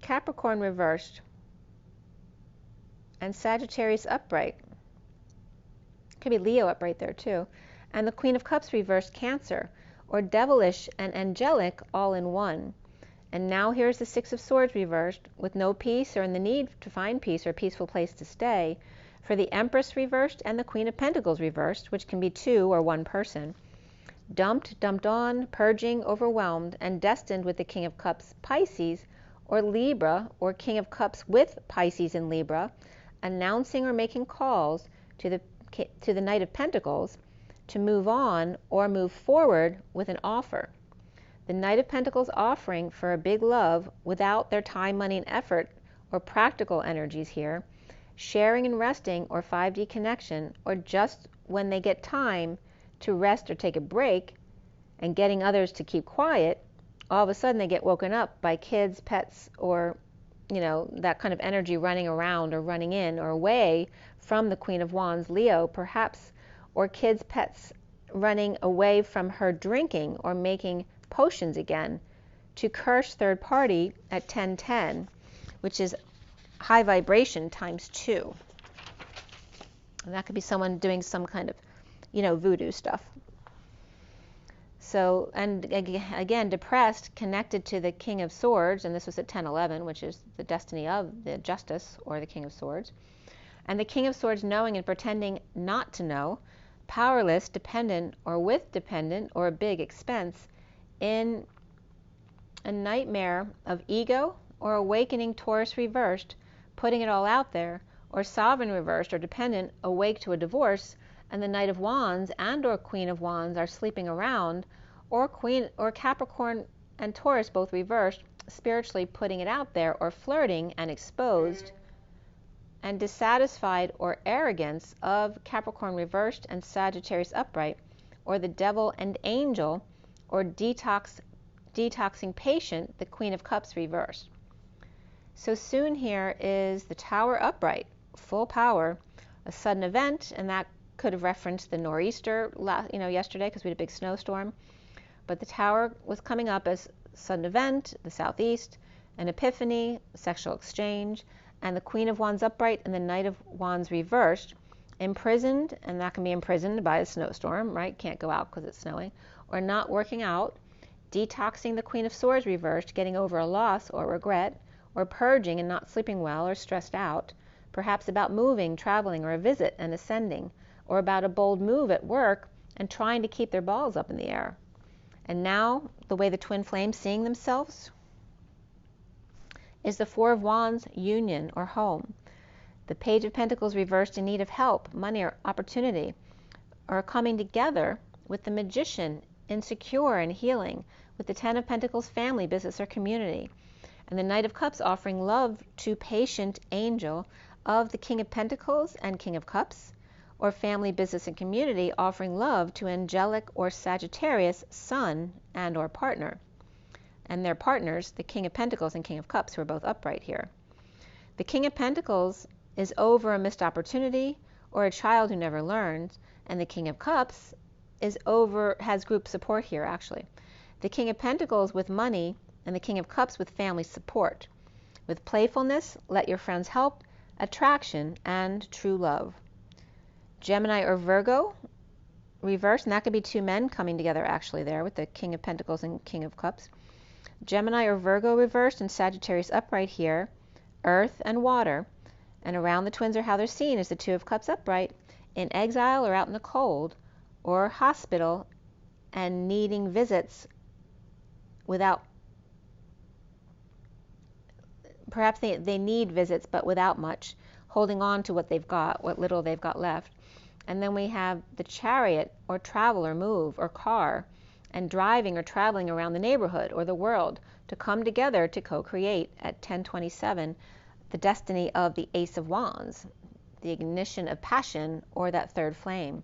Capricorn reversed and Sagittarius upright. Could be Leo upright there too. And the Queen of Cups reversed, Cancer, or devilish and angelic all in one. And now here's the 6 of Swords reversed, with no peace or in the need to find peace or a peaceful place to stay, for the Empress reversed and the Queen of Pentacles reversed, which can be 2 or 1 person. Dumped on, purging, overwhelmed, and destined with the King of Cups, Pisces, or Libra, or King of Cups with Pisces and Libra, announcing or making calls to the Knight of Pentacles to move on or move forward with an offer. The Knight of Pentacles offering for a big love without their time, money, and effort, or practical energies here, sharing and resting, or 5D connection, or just when they get time to rest or take a break, and getting others to keep quiet, all of a sudden they get woken up by kids, pets, or that kind of energy running around or running in or away from the Queen of Wands, Leo perhaps, or kids, pets running away from her drinking or making potions again, to curse third party at 1010, which is high vibration times 2. And that could be someone doing some kind of, voodoo stuff. So, and again, depressed, connected to the King of Swords, and this was at 1011, which is the destiny of the Justice, or the King of Swords. And the King of Swords knowing and pretending not to know, powerless, dependent, or with dependent, or a big expense, in a nightmare of ego, or awakening Taurus reversed, putting it all out there, or Sovereign reversed, or dependent, awake to a divorce, and the Knight of Wands and or Queen of Wands are sleeping around, or Capricorn and Taurus both reversed, spiritually putting it out there, or flirting and exposed, and dissatisfied or arrogance of Capricorn reversed and Sagittarius upright, or the Devil and Angel, or detoxing patient, the Queen of Cups reversed. So soon here is the Tower upright, full power, a sudden event, and that could have referenced the nor'easter yesterday because we had a big snowstorm. But the Tower was coming up as sudden event, the southeast, an epiphany, sexual exchange, and the Queen of Wands upright and the Knight of Wands reversed, imprisoned, and that can be imprisoned by a snowstorm, right? Can't go out because it's snowing, or not working out, detoxing the Queen of Swords reversed, getting over a loss or regret, or purging and not sleeping well or stressed out, perhaps about moving, traveling, or a visit and ascending, or about a bold move at work and trying to keep their balls up in the air. And now, the way the twin flames seeing themselves is the Four of Wands, union or home. The Page of Pentacles reversed in need of help, money, or opportunity, or coming together with the Magician, insecure and healing, with the Ten of Pentacles, family, business, or community, and the Knight of Cups offering love to patient angel of the King of Pentacles and King of Cups, or family, business, and community offering love to angelic or Sagittarius sun and or partner. And their partners, the King of Pentacles and King of Cups, who are both upright here. The King of Pentacles is over a missed opportunity or a child who never learns, and the King of Cups has group support here, actually. The King of Pentacles with money and the King of Cups with family support. With playfulness, let your friends help, attraction, and true love. Gemini or Virgo reversed, and that could be two men coming together actually there with the King of Pentacles and King of Cups. Gemini or Virgo reversed and Sagittarius upright here, earth and water, and around the twins are how they're seen as the Two of Cups upright, in exile or out in the cold, or hospital and needing visits without, perhaps they need visits but without much, holding on to what they've got, what little they've got left. And then we have the Chariot or travel or move or car, and driving or traveling around the neighborhood or the world to come together to co-create at 1027 the destiny of the Ace of Wands, the ignition of passion or that third flame,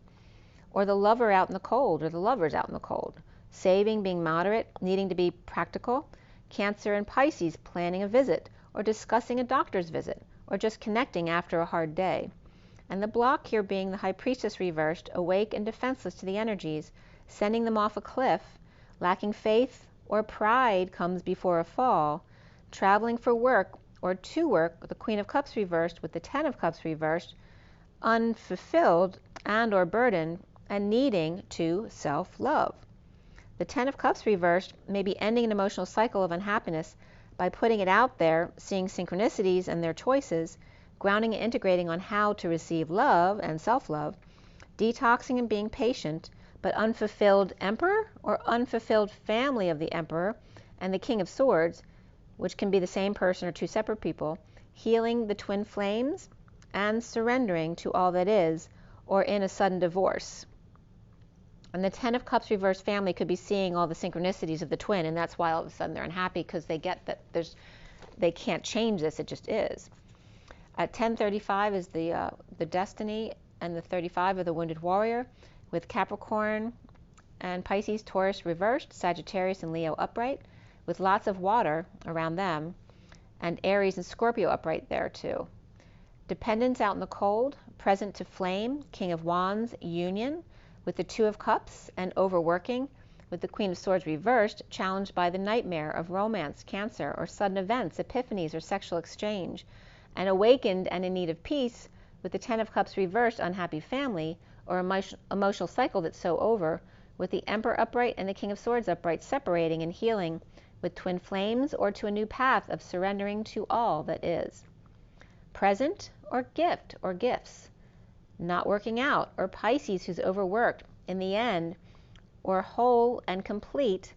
or the lover out in the cold or the lovers out in the cold, saving, being moderate, needing to be practical, Cancer and Pisces planning a visit or discussing a doctor's visit or just connecting after a hard day. And the block here being the High Priestess reversed, awake and defenseless to the energies, sending them off a cliff, lacking faith or pride comes before a fall, traveling for work or to work, the Queen of Cups reversed with the Ten of Cups reversed, unfulfilled and or burdened, and needing to self-love. The Ten of Cups reversed may be ending an emotional cycle of unhappiness by putting it out there, seeing synchronicities and their choices, grounding and integrating on how to receive love and self-love, detoxing and being patient, but unfulfilled Emperor or unfulfilled family of the Emperor and the King of Swords, which can be the same person or two separate people, healing the twin flames and surrendering to all that is, or in a sudden divorce. And the Ten of Cups reverse family could be seeing all the synchronicities of the twin, and that's why all of a sudden they're unhappy, because they get that they can't change this, it just is. At 1035 is the destiny, and the 35 of the wounded warrior, with Capricorn and Pisces, Taurus reversed, Sagittarius and Leo upright, with lots of water around them, and Aries and Scorpio upright there too. Dependence out in the cold, present to flame, King of Wands, union, with the Two of Cups, and overworking, with the Queen of Swords reversed, challenged by the nightmare of romance, Cancer, or sudden events, epiphanies, or sexual exchange, and awakened and in need of peace, with the Ten of Cups reversed, unhappy family, or emotional cycle that's so over, with the Emperor upright and the King of Swords upright, separating and healing, with twin flames, or to a new path of surrendering to all that is. Present or gift or gifts, not working out, or Pisces who's overworked, in the end, or whole and complete,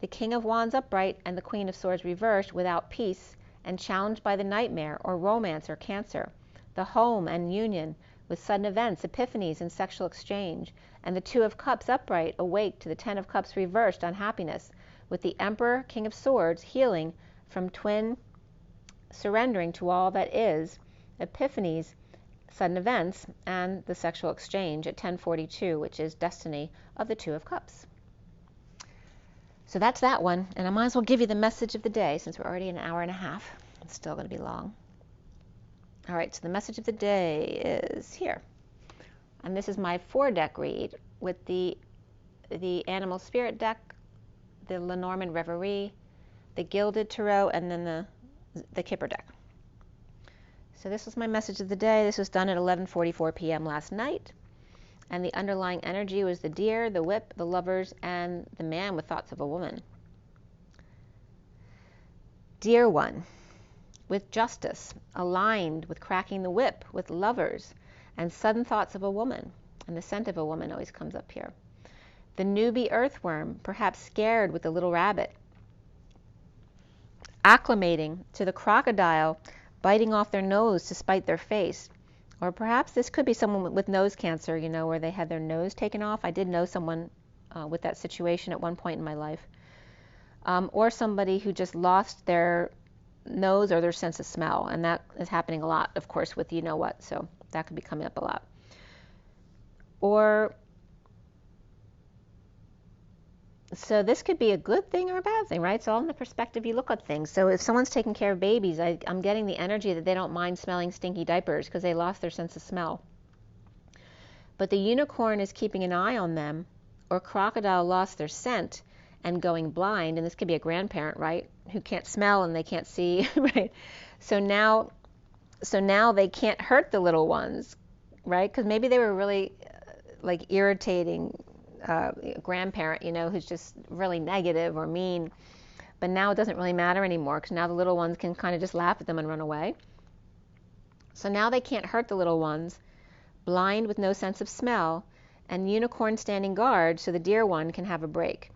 the King of Wands upright and the Queen of Swords reversed, without peace and challenged by the nightmare or romance or Cancer, the home and union, with sudden events, epiphanies, and sexual exchange, and the Two of Cups upright, awake to the Ten of Cups reversed, unhappiness, with the Emperor, King of Swords, healing from twin, surrendering to all that is, epiphanies, sudden events, and the sexual exchange at 1042, which is destiny of the Two of Cups. So that's that one, and I might as well give you the message of the day since we're already an hour and a half. It's still going to be long. All right, so the message of the day is here. And this is my 4-deck read with the Animal Spirit deck, the Lenormand Reverie, the Gilded Tarot, and then the KIPPER deck. So this was my message of the day. This was done at 11:44 p.m. last night. And the underlying energy was the Deer, the Whip, the Lovers, and the Man with Thoughts of a Woman. Dear one, with justice, aligned with cracking the whip, with lovers, and sudden thoughts of a woman. And the scent of a woman always comes up here. The newbie earthworm, perhaps scared with the little rabbit. Acclimating to the crocodile, biting off their nose to spite their face. Or perhaps this could be someone with nose cancer, you know, where they had their nose taken off. I did know someone with that situation at one point in my life. Or somebody who just lost their nose or their sense of smell. And that is happening a lot, of course, with you know what. So that could be coming up a lot. Or, so this could be a good thing or a bad thing, right? It's all in the perspective you look at things. So if someone's taking care of babies, I'm getting the energy that they don't mind smelling stinky diapers because they lost their sense of smell. But the unicorn is keeping an eye on them, or crocodile lost their scent and going blind, and this could be a grandparent, right, who can't smell and they can't see, right? So now they can't hurt the little ones, right? Because maybe they were really like irritating grandparent, you know, who's just really negative or mean. But now it doesn't really matter anymore because now the little ones can kind of just laugh at them and run away. So now they can't hurt the little ones, blind with no sense of smell, and unicorn standing guard so the dear one can have a break.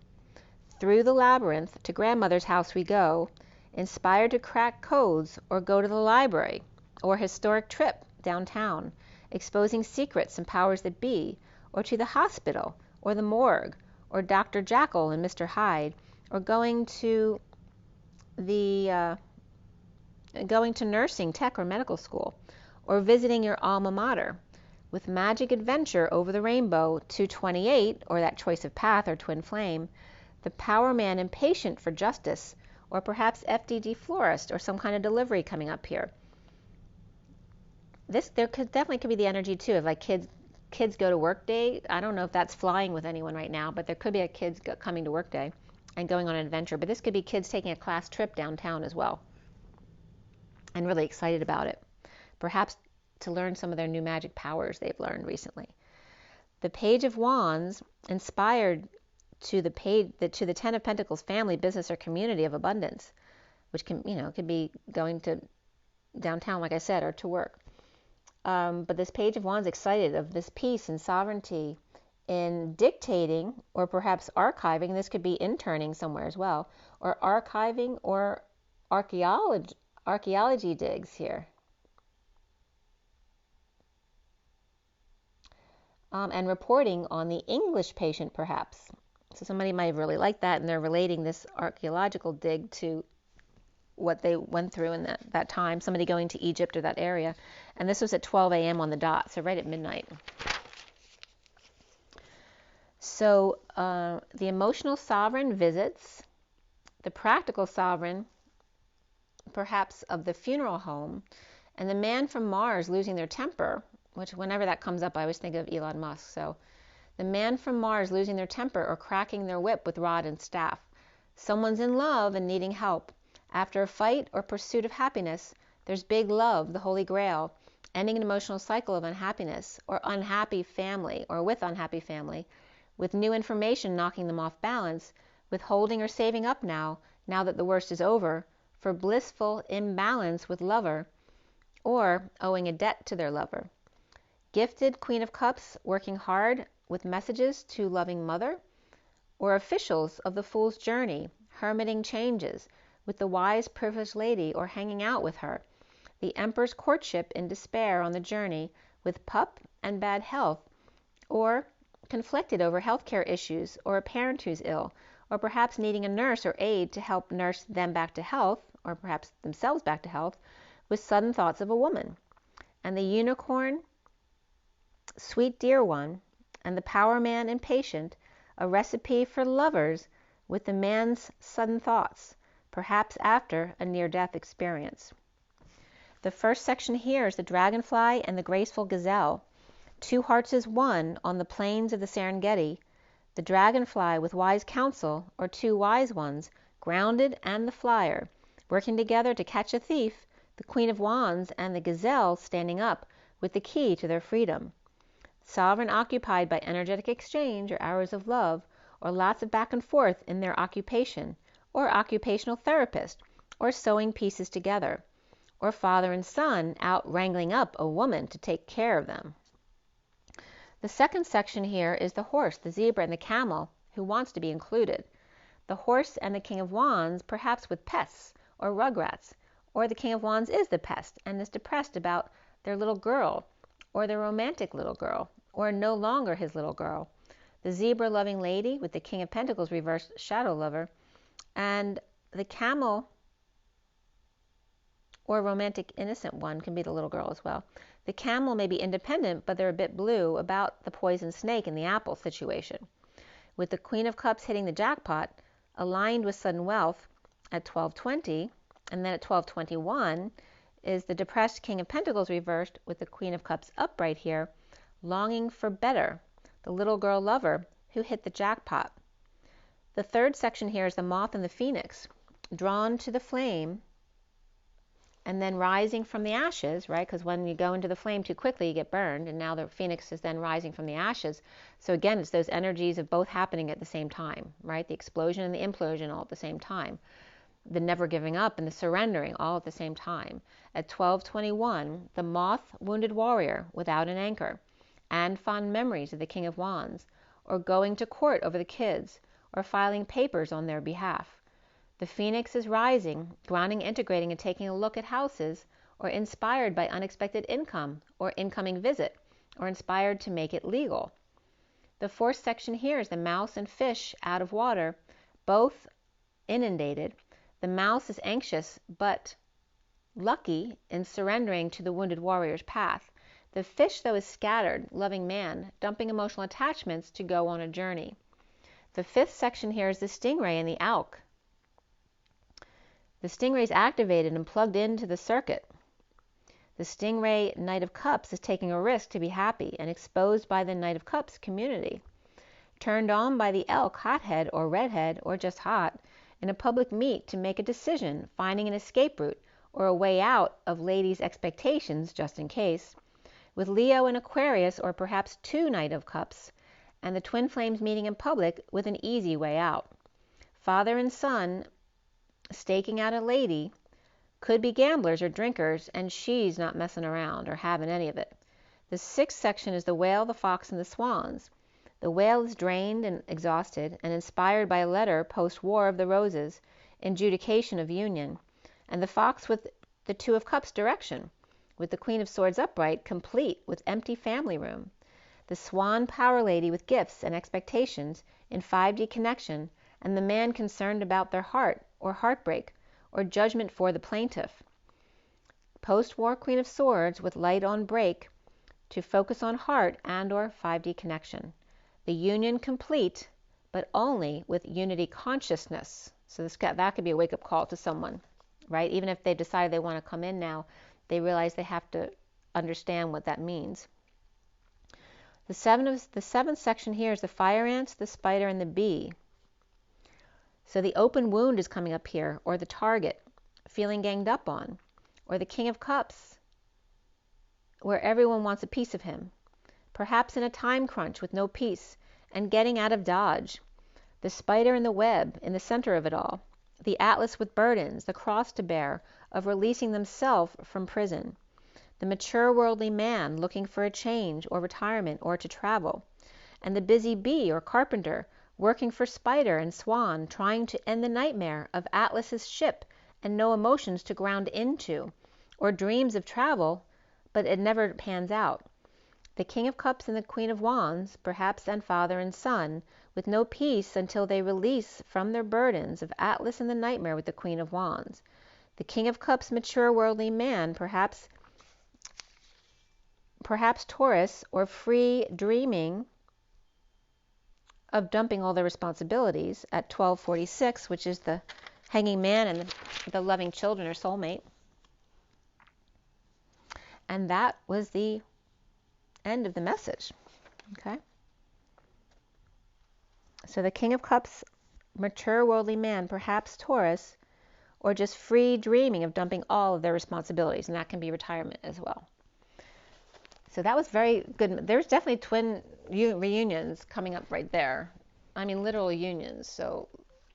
Through the labyrinth to grandmother's house we go, inspired to crack codes or go to the library, or historic trip downtown, exposing secrets and powers that be, or to the hospital, or the morgue, or Dr. Jekyll and Mr. Hyde, or going to nursing, tech, or medical school, or visiting your alma mater, with magic adventure over the rainbow to 28, or that choice of path or twin flame, the power man impatient for justice, or perhaps FDD florist, or some kind of delivery coming up here. There definitely could be the energy too of like kids go to work day. I don't know if that's flying with anyone right now, but there could be a kids coming to work day and going on an adventure. But this could be kids taking a class trip downtown as well, and really excited about it. Perhaps to learn some of their new magic powers they've learned recently. The Page of Wands, inspired to the Ten of Pentacles family, business, or community of abundance, which can, you know, could be going to downtown, like I said, or to work. But this Page of Wands excited of this peace and sovereignty in dictating or perhaps archiving. This could be interning somewhere as well, or archiving or archaeology digs here. And reporting on the English patient, perhaps. So somebody might have really liked that, and they're relating this archaeological dig to what they went through in that time, somebody going to Egypt or that area. And this was at 12 a.m. on the dot, so right at midnight. So the emotional sovereign visits, the practical sovereign, perhaps of the funeral home, and the man from Mars losing their temper, which whenever that comes up, I always think of Elon Musk. So the man from Mars losing their temper or cracking their whip with rod and staff. Someone's in love and needing help. After a fight or pursuit of happiness, there's big love, the Holy Grail, ending an emotional cycle of unhappiness or unhappy family or with unhappy family, with new information knocking them off balance, withholding or saving up now that the worst is over, for blissful imbalance with lover, or owing a debt to their lover. Gifted Queen of Cups, working hard with messages to loving mother, or officials of the Fool's Journey, hermiting changes with the wise privileged lady or hanging out with her. The Emperor's courtship in despair on the journey with pup and bad health, or conflicted over healthcare issues, or a parent who's ill, or perhaps needing a nurse or aide to help nurse them back to health, or perhaps themselves back to health, with sudden thoughts of a woman. And the unicorn, sweet dear one, and the power man impatient, a recipe for lovers with the man's sudden thoughts, perhaps after a near-death experience. The first section here is the dragonfly and the graceful gazelle. Two hearts as one on the plains of the Serengeti. The dragonfly with wise counsel, or two wise ones, grounded, and the flyer, working together to catch a thief, the Queen of Wands and the gazelle standing up with the key to their freedom. Sovereign occupied by energetic exchange or hours of love, or lots of back and forth in their occupation, or occupational therapist, or sewing pieces together, or father and son out wrangling up a woman to take care of them. The second section here is the horse, the zebra, and the camel, who wants to be included. The horse and the King of Wands, perhaps with pests or rugrats, or the King of Wands is the pest and is depressed about their little girl, or their romantic little girl, or no longer his little girl. The zebra loving lady with the King of Pentacles reversed shadow lover, and the camel or romantic innocent one can be the little girl as well. The camel may be independent, but they're a bit blue about the poison snake in the apple situation. With the Queen of Cups hitting the jackpot, aligned with sudden wealth at 12:20, and then at 12:21 is the depressed King of Pentacles reversed with the Queen of Cups upright here, longing for better, the little girl lover who hit the jackpot. The third section here is the moth and the phoenix, drawn to the flame and then rising from the ashes, right? Because when you go into the flame too quickly, you get burned, and now the phoenix is then rising from the ashes. So again, it's those energies of both happening at the same time, right? The explosion and the implosion all at the same time. The never giving up and the surrendering all at the same time. At 12:21, the moth wounded warrior without an anchor, and fond memories of the King of Wands, or going to court over the kids, or filing papers on their behalf. The phoenix is rising, grounding, integrating, and taking a look at houses, or inspired by unexpected income, or incoming visit, or inspired to make it legal. The fourth section here is the mouse and fish out of water, both inundated. The mouse is anxious, but lucky in surrendering to the wounded warrior's path. The fish, though, is scattered, loving man, dumping emotional attachments to go on a journey. The fifth section here is the stingray and the elk. The stingray is activated and plugged into the circuit. The stingray Knight of Cups is taking a risk to be happy and exposed by the Knight of Cups community. Turned on by the elk, hothead or redhead or just hot, in a public meet to make a decision, finding an escape route or a way out of ladies' expectations just in case. With Leo and Aquarius, or perhaps two Knight of Cups, and the twin flames meeting in public with an easy way out. Father and son staking out a lady, could be gamblers or drinkers, and she's not messing around or having any of it. The sixth section is the whale, the fox, and the swans. The whale is drained and exhausted and inspired by a letter post-war of the roses, adjudication of union, and the fox with the Two of Cups direction, with the Queen of Swords upright, complete with empty family room. The swan power lady with gifts and expectations in 5D connection, and the man concerned about their heart or heartbreak or judgment for the plaintiff. Post-war Queen of Swords with light on break to focus on heart and or 5D connection. The union complete, but only with unity consciousness. So that could be a wake-up call to someone, right? Even if they decide they want to come in now, they realize they have to understand what that means. The seventh section here is the fire ants, the spider, and the bee. So the open wound is coming up here, or the target, feeling ganged up on, or the King of Cups, where everyone wants a piece of him, perhaps in a time crunch with no peace, and getting out of dodge. The spider in the web, in the center of it all, the atlas with burdens, the cross to bear, of releasing themselves from prison. The mature worldly man looking for a change or retirement or to travel, and the busy bee or carpenter, working for spider and swan, trying to end the nightmare of Atlas's ship and no emotions to ground into, or dreams of travel, but it never pans out. The King of Cups and the Queen of Wands, perhaps, and father and son, with no peace until they release from their burdens of Atlas and the nightmare with the Queen of Wands. The King of Cups, mature worldly man, perhaps Taurus, or free dreaming of dumping all their responsibilities at 12:46, which is the hanging man and the loving children or soulmate. And that was the end of the message. Okay. So the King of Cups, mature worldly man, perhaps Taurus, or just free dreaming of dumping all of their responsibilities, and that can be retirement as well. So that was very good. There's definitely twin reunions coming up right there. I mean, literal unions. So,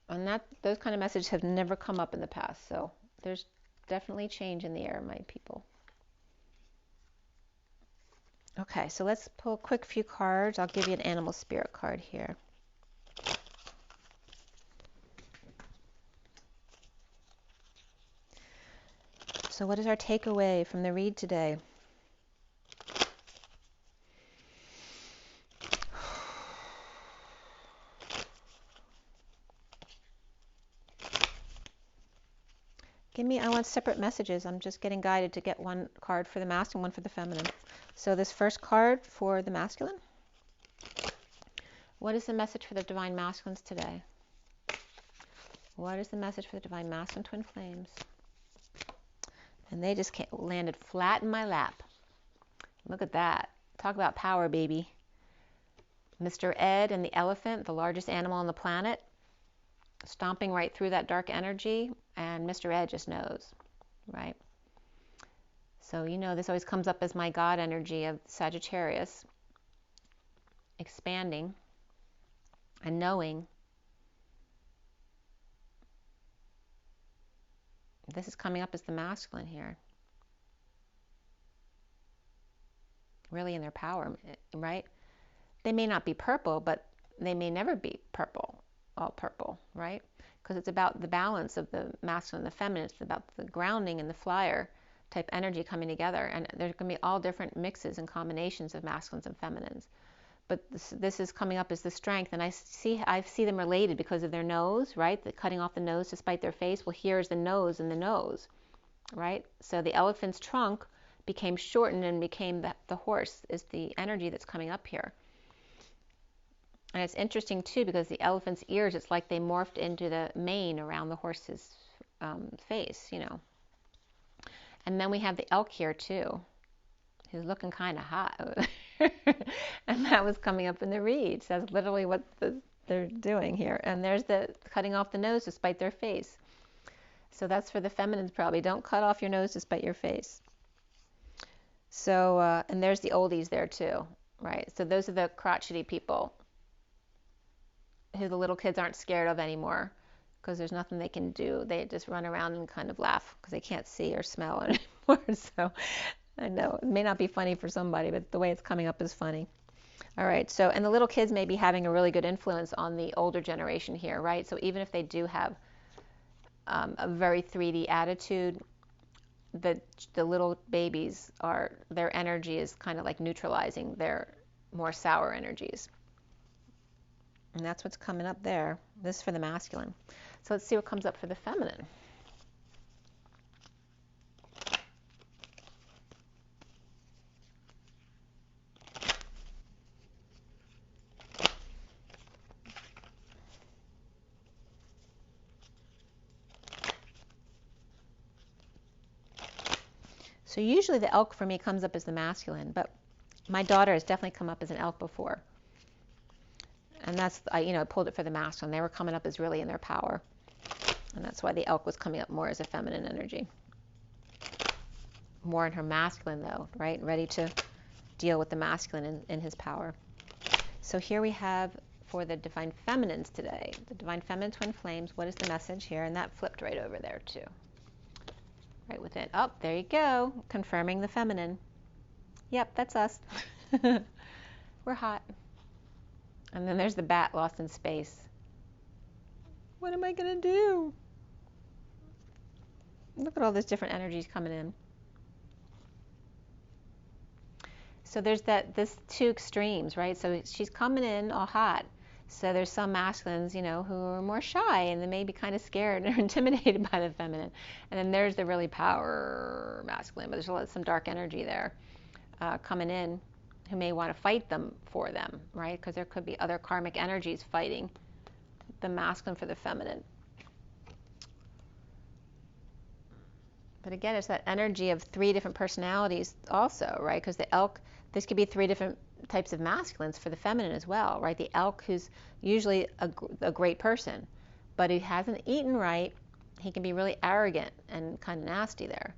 and that those kind of messages have never come up in the past. So there's definitely change in the air, my people. Okay, so let's pull a quick few cards. I'll give you an animal spirit card here. So what is our takeaway from the read today? I want separate messages. I'm just getting guided to get one card for the masculine, one for the feminine. So this first card for the masculine. What is the message for the divine masculines today? What is the message for the divine masculine twin flames? And they just landed flat in my lap. Look at that. Talk about power, baby. Mr. Ed and the elephant, the largest animal on the planet, stomping right through that dark energy, and Mr. Ed just knows, right? So you know this always comes up as my God energy of Sagittarius, expanding and knowing. This is coming up as the masculine here. Really in their power, right? They may not be purple, but they may never be purple, all purple, right? Because it's about the balance of the masculine and the feminine. It's about the grounding and the flyer type energy coming together. And there's going to be all different mixes and combinations of masculines and feminines. But this is coming up as the strength. And I see them related because of their nose, right? The cutting off the nose to spite their face. Well, here's the nose and the nose, right? So the elephant's trunk became shortened and became the horse is the energy that's coming up here. And it's interesting too because the elephant's ears, it's like they morphed into the mane around the horse's face, you know. And then we have the elk here too, who's looking kind of hot. And that was coming up in the read. So that's literally what they're doing here. And there's the cutting off the nose to spite their face. So that's for the feminines probably. Don't cut off your nose to spite your face. So, and there's the oldies there too, right? So those are the crotchety people who the little kids aren't scared of anymore because there's nothing they can do. They just run around and kind of laugh because they can't see or smell anymore. So I know it may not be funny for somebody, but the way it's coming up is funny. All right, so, and the little kids may be having a really good influence on the older generation here, right? So even if they do have a very 3D attitude, the little babies their energy is kind of like neutralizing their more sour energies. And that's what's coming up there. This is for the masculine. So let's see what comes up for the feminine. So usually the elk for me comes up as the masculine, but my daughter has definitely come up as an elk before. And that's, I pulled it for the masculine. They were coming up as really in their power. And that's why the elk was coming up more as a feminine energy. More in her masculine though, right? Ready to deal with the masculine in his power. So here we have for the divine feminines today. The divine feminine twin flames. What is the message here? And that flipped right over there too. Right with it. Oh, there you go. Confirming the feminine. Yep, that's us. We're hot. And then there's the bat lost in space. What am I going to do? Look at all those different energies coming in. So there's this two extremes, right? So she's coming in all hot. So there's some masculines, who are more shy and they may be kind of scared or intimidated by the feminine. And then there's the really power masculine, but there's some dark energy there coming in who may want to fight them for them, right? Because there could be other karmic energies fighting the masculine for the feminine. But again, it's that energy of 3 different personalities also, right? Because the elk, this could be 3 different types of masculines for the feminine as well, right? The elk, who's usually a great person, but he hasn't eaten right. He can be really arrogant and kind of nasty there.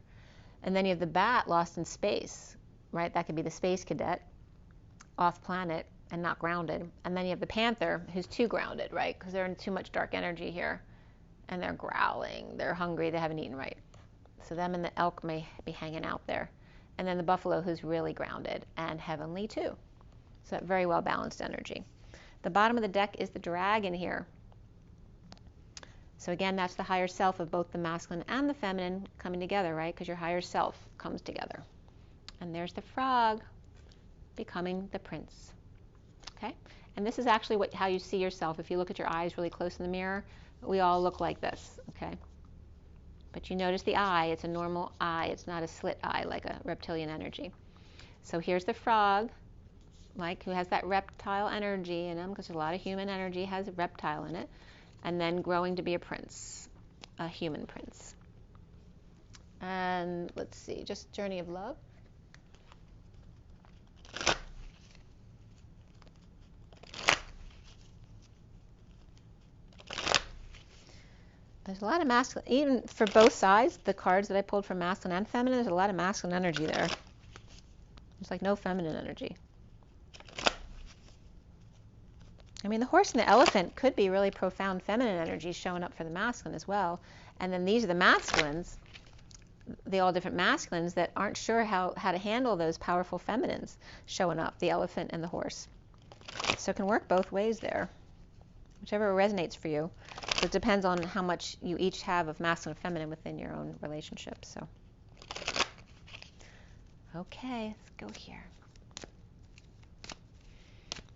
And then you have the bat lost in space, right? That could be the space cadet, off planet and not grounded. And then you have the panther, who's too grounded, right? Because they're in too much dark energy here. And they're growling, they're hungry, they haven't eaten right. So them and the elk may be hanging out there. And then the buffalo, who's really grounded and heavenly too. So that very well balanced energy. The bottom of the deck is the dragon here. So again, that's the higher self of both the masculine and the feminine coming together, right? Because your higher self comes together. And there's the frog becoming the prince. Okay? And this is actually how you see yourself. If you look at your eyes really close in the mirror, we all look like this, okay? But you notice the eye, it's a normal eye. It's not a slit eye like a reptilian energy. So here's the frog, like, who has that reptile energy in him, because a lot of human energy has a reptile in it, and then growing to be a prince, a human prince. And let's see, just journey of love. There's a lot of masculine, even for both sides, the cards that I pulled for masculine and feminine, there's a lot of masculine energy there. There's like no feminine energy. I mean, the horse and the elephant could be really profound feminine energies showing up for the masculine as well. And then these are the masculines, the all different masculines that aren't sure how to handle those powerful feminines showing up, the elephant and the horse. So it can work both ways there, whichever resonates for you. So it depends on how much you each have of masculine and feminine within your own relationship. So, okay, let's go here.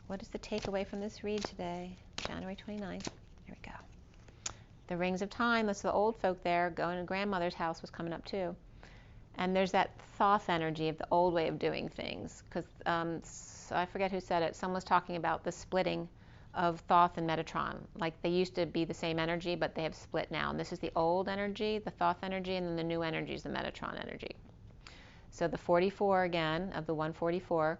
What is the takeaway from this read today, January 29th? Here we go. The rings of time, that's the old folk there. Going to grandmother's house was coming up too. And there's that Thoth energy of the old way of doing things. Because I forget who said it. Someone was talking about the splitting of Thoth and Metatron. Like they used to be the same energy, but they have split now. And this is the old energy, the Thoth energy, and then the new energy is the Metatron energy. So the 44 again, of the 144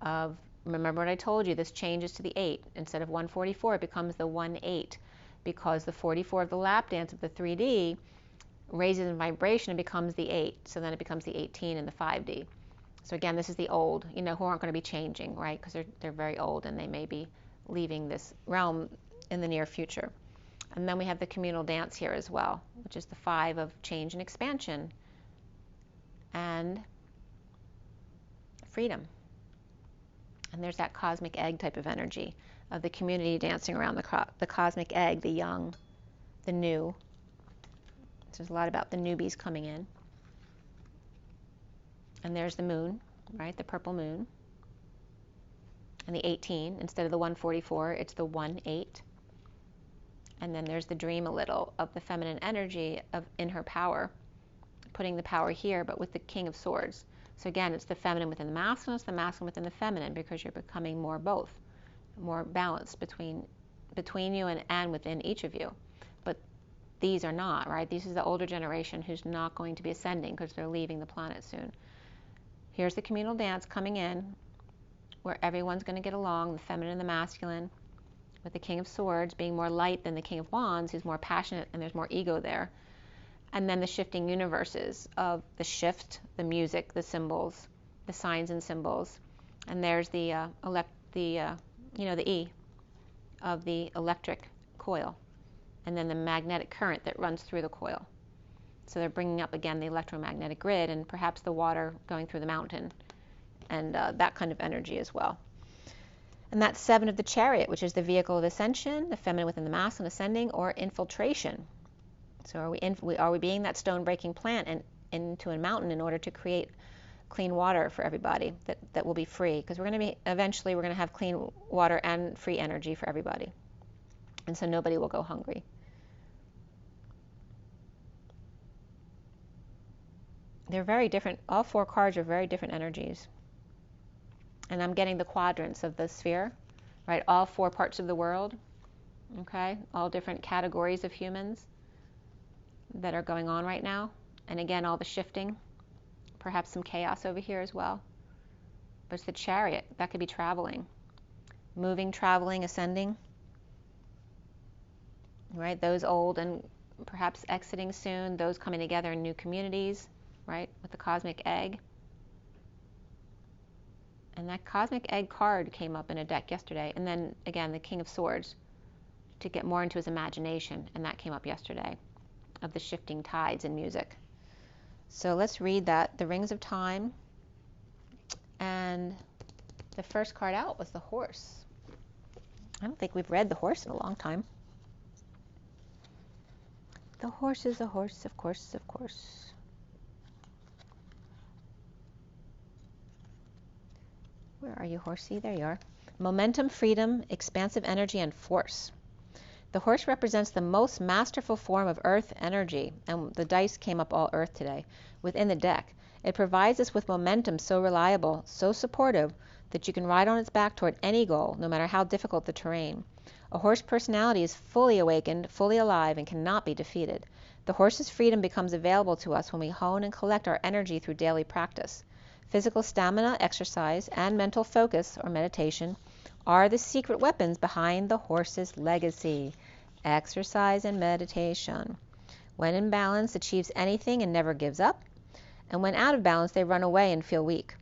of, remember what I told you, this changes to the 8. Instead of 144, it becomes the 1-8, because the 44 of the lap dance of the 3D raises in vibration and becomes the 8. So then it becomes the 18 in the 5D. So again, this is the old, who aren't going to be changing, right? Because they're very old and they may be leaving this realm in the near future. And then we have the communal dance here as well, which is the 5 of change and expansion and freedom. And there's that cosmic egg type of energy of the community dancing around the cosmic egg, the young, the new. So there's a lot about the newbies coming in. And there's the moon, right, the purple moon. And the 18, instead of the 144, it's the 1-8. And then there's the dream a little of the feminine energy in her power, putting the power here, but with the King of Swords. So again, it's the feminine within the masculine, it's the masculine within the feminine, because you're becoming more both, more balanced between you and within each of you. But these are not, right? This is the older generation who's not going to be ascending because they're leaving the planet soon. Here's the communal dance coming in, where everyone's going to get along, the feminine and the masculine, with the King of Swords being more light than the King of Wands, who's more passionate and there's more ego there. And then the shifting universes of the shift, the music, the symbols, the signs and symbols. And there's the E of the electric coil, and then the magnetic current that runs through the coil. So they're bringing up again the electromagnetic grid and perhaps the water going through the mountain, and that kind of energy as well. And that's 7 of the Chariot, which is the vehicle of ascension, the feminine within the masculine ascending, or infiltration. So are we being that stone-breaking plant into a mountain in order to create clean water for everybody that will be free? Because eventually we're going to have clean water and free energy for everybody. And so nobody will go hungry. They're very different. All 4 cards are very different energies. And I'm getting the quadrants of the sphere, right? All 4 parts of the world, okay? All different categories of humans that are going on right now. And again, all the shifting, perhaps some chaos over here as well. But it's the Chariot. That could be traveling. Moving, traveling, ascending. Right? Those old and perhaps exiting soon. Those coming together in new communities. Right? With the cosmic egg. And that cosmic egg card came up in a deck yesterday. And then again, the King of Swords, to get more into his imagination. And that came up yesterday, of the shifting tides in music. So let's read that. The Rings of Time. And the first card out was the Horse. I don't think we've read the Horse in a long time. The horse is a horse, of course, of course. Where are you, horsey? There you are. Momentum, freedom, expansive energy, and force. The horse represents the most masterful form of earth energy, and the dice came up all earth today, within the deck. It provides us with momentum so reliable, so supportive, that you can ride on its back toward any goal, no matter how difficult the terrain. A horse personality is fully awakened, fully alive, and cannot be defeated. The horse's freedom becomes available to us when we hone and collect our energy through daily practice. Physical stamina, exercise, and mental focus or meditation are the secret weapons behind the horse's legacy. Exercise and meditation. When in balance, achieves anything and never gives up. And when out of balance, they run away and feel weak.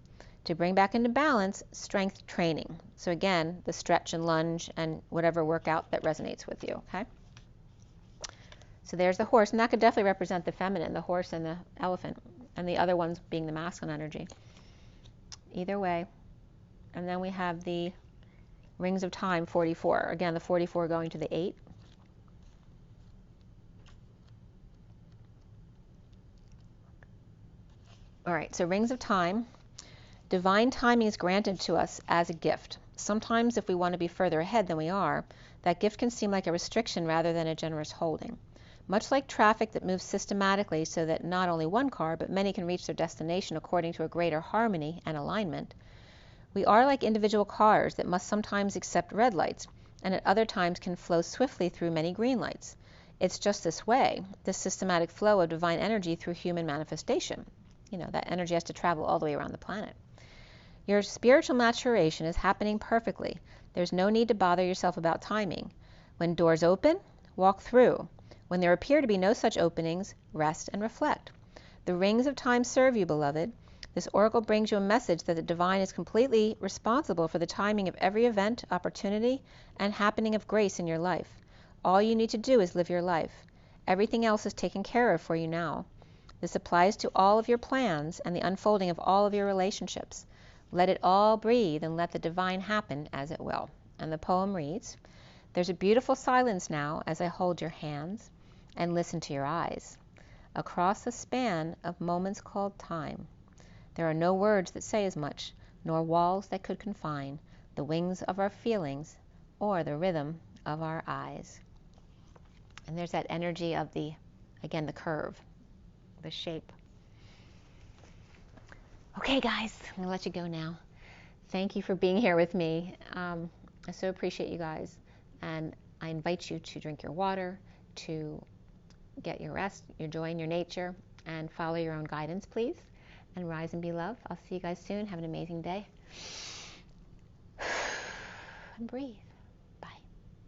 To bring back into balance, strength training. So again, the stretch and lunge and whatever workout that resonates with you, okay? So there's the horse, and that could definitely represent the feminine, the horse and the elephant, and the other ones being the masculine energy. Either way. And then we have the Rings of Time, 44. Again, the 44 going to the 8. All right, so Rings of Time. Divine timing is granted to us as a gift. Sometimes if we want to be further ahead than we are, that gift can seem like a restriction rather than a generous holding. Much like traffic that moves systematically so that not only one car, but many can reach their destination according to a greater harmony and alignment, we are like individual cars that must sometimes accept red lights, and at other times can flow swiftly through many green lights. It's just this way, this systematic flow of divine energy through human manifestation. You know, that energy has to travel all the way around the planet. Your spiritual maturation is happening perfectly. There's no need to bother yourself about timing. When doors open, walk through. When there appear to be no such openings, rest and reflect. The rings of time serve you, beloved. This oracle brings you a message that the divine is completely responsible for the timing of every event, opportunity, and happening of grace in your life. All you need to do is live your life. Everything else is taken care of for you now. This applies to all of your plans and the unfolding of all of your relationships. Let it all breathe and let the divine happen as it will. And the poem reads, there's a beautiful silence now as I hold your hands and listen to your eyes. Across a span of moments called time, there are no words that say as much, nor walls that could confine the wings of our feelings or the rhythm of our eyes. And there's that energy of the, again, the curve, the shape. Okay, guys, I'm going to let you go now. Thank you for being here with me. I so appreciate you guys. And I invite you to drink your water, to get your rest, your joy in your nature, and follow your own guidance, please. And rise and be loved. I'll see you guys soon. Have an amazing day. And breathe.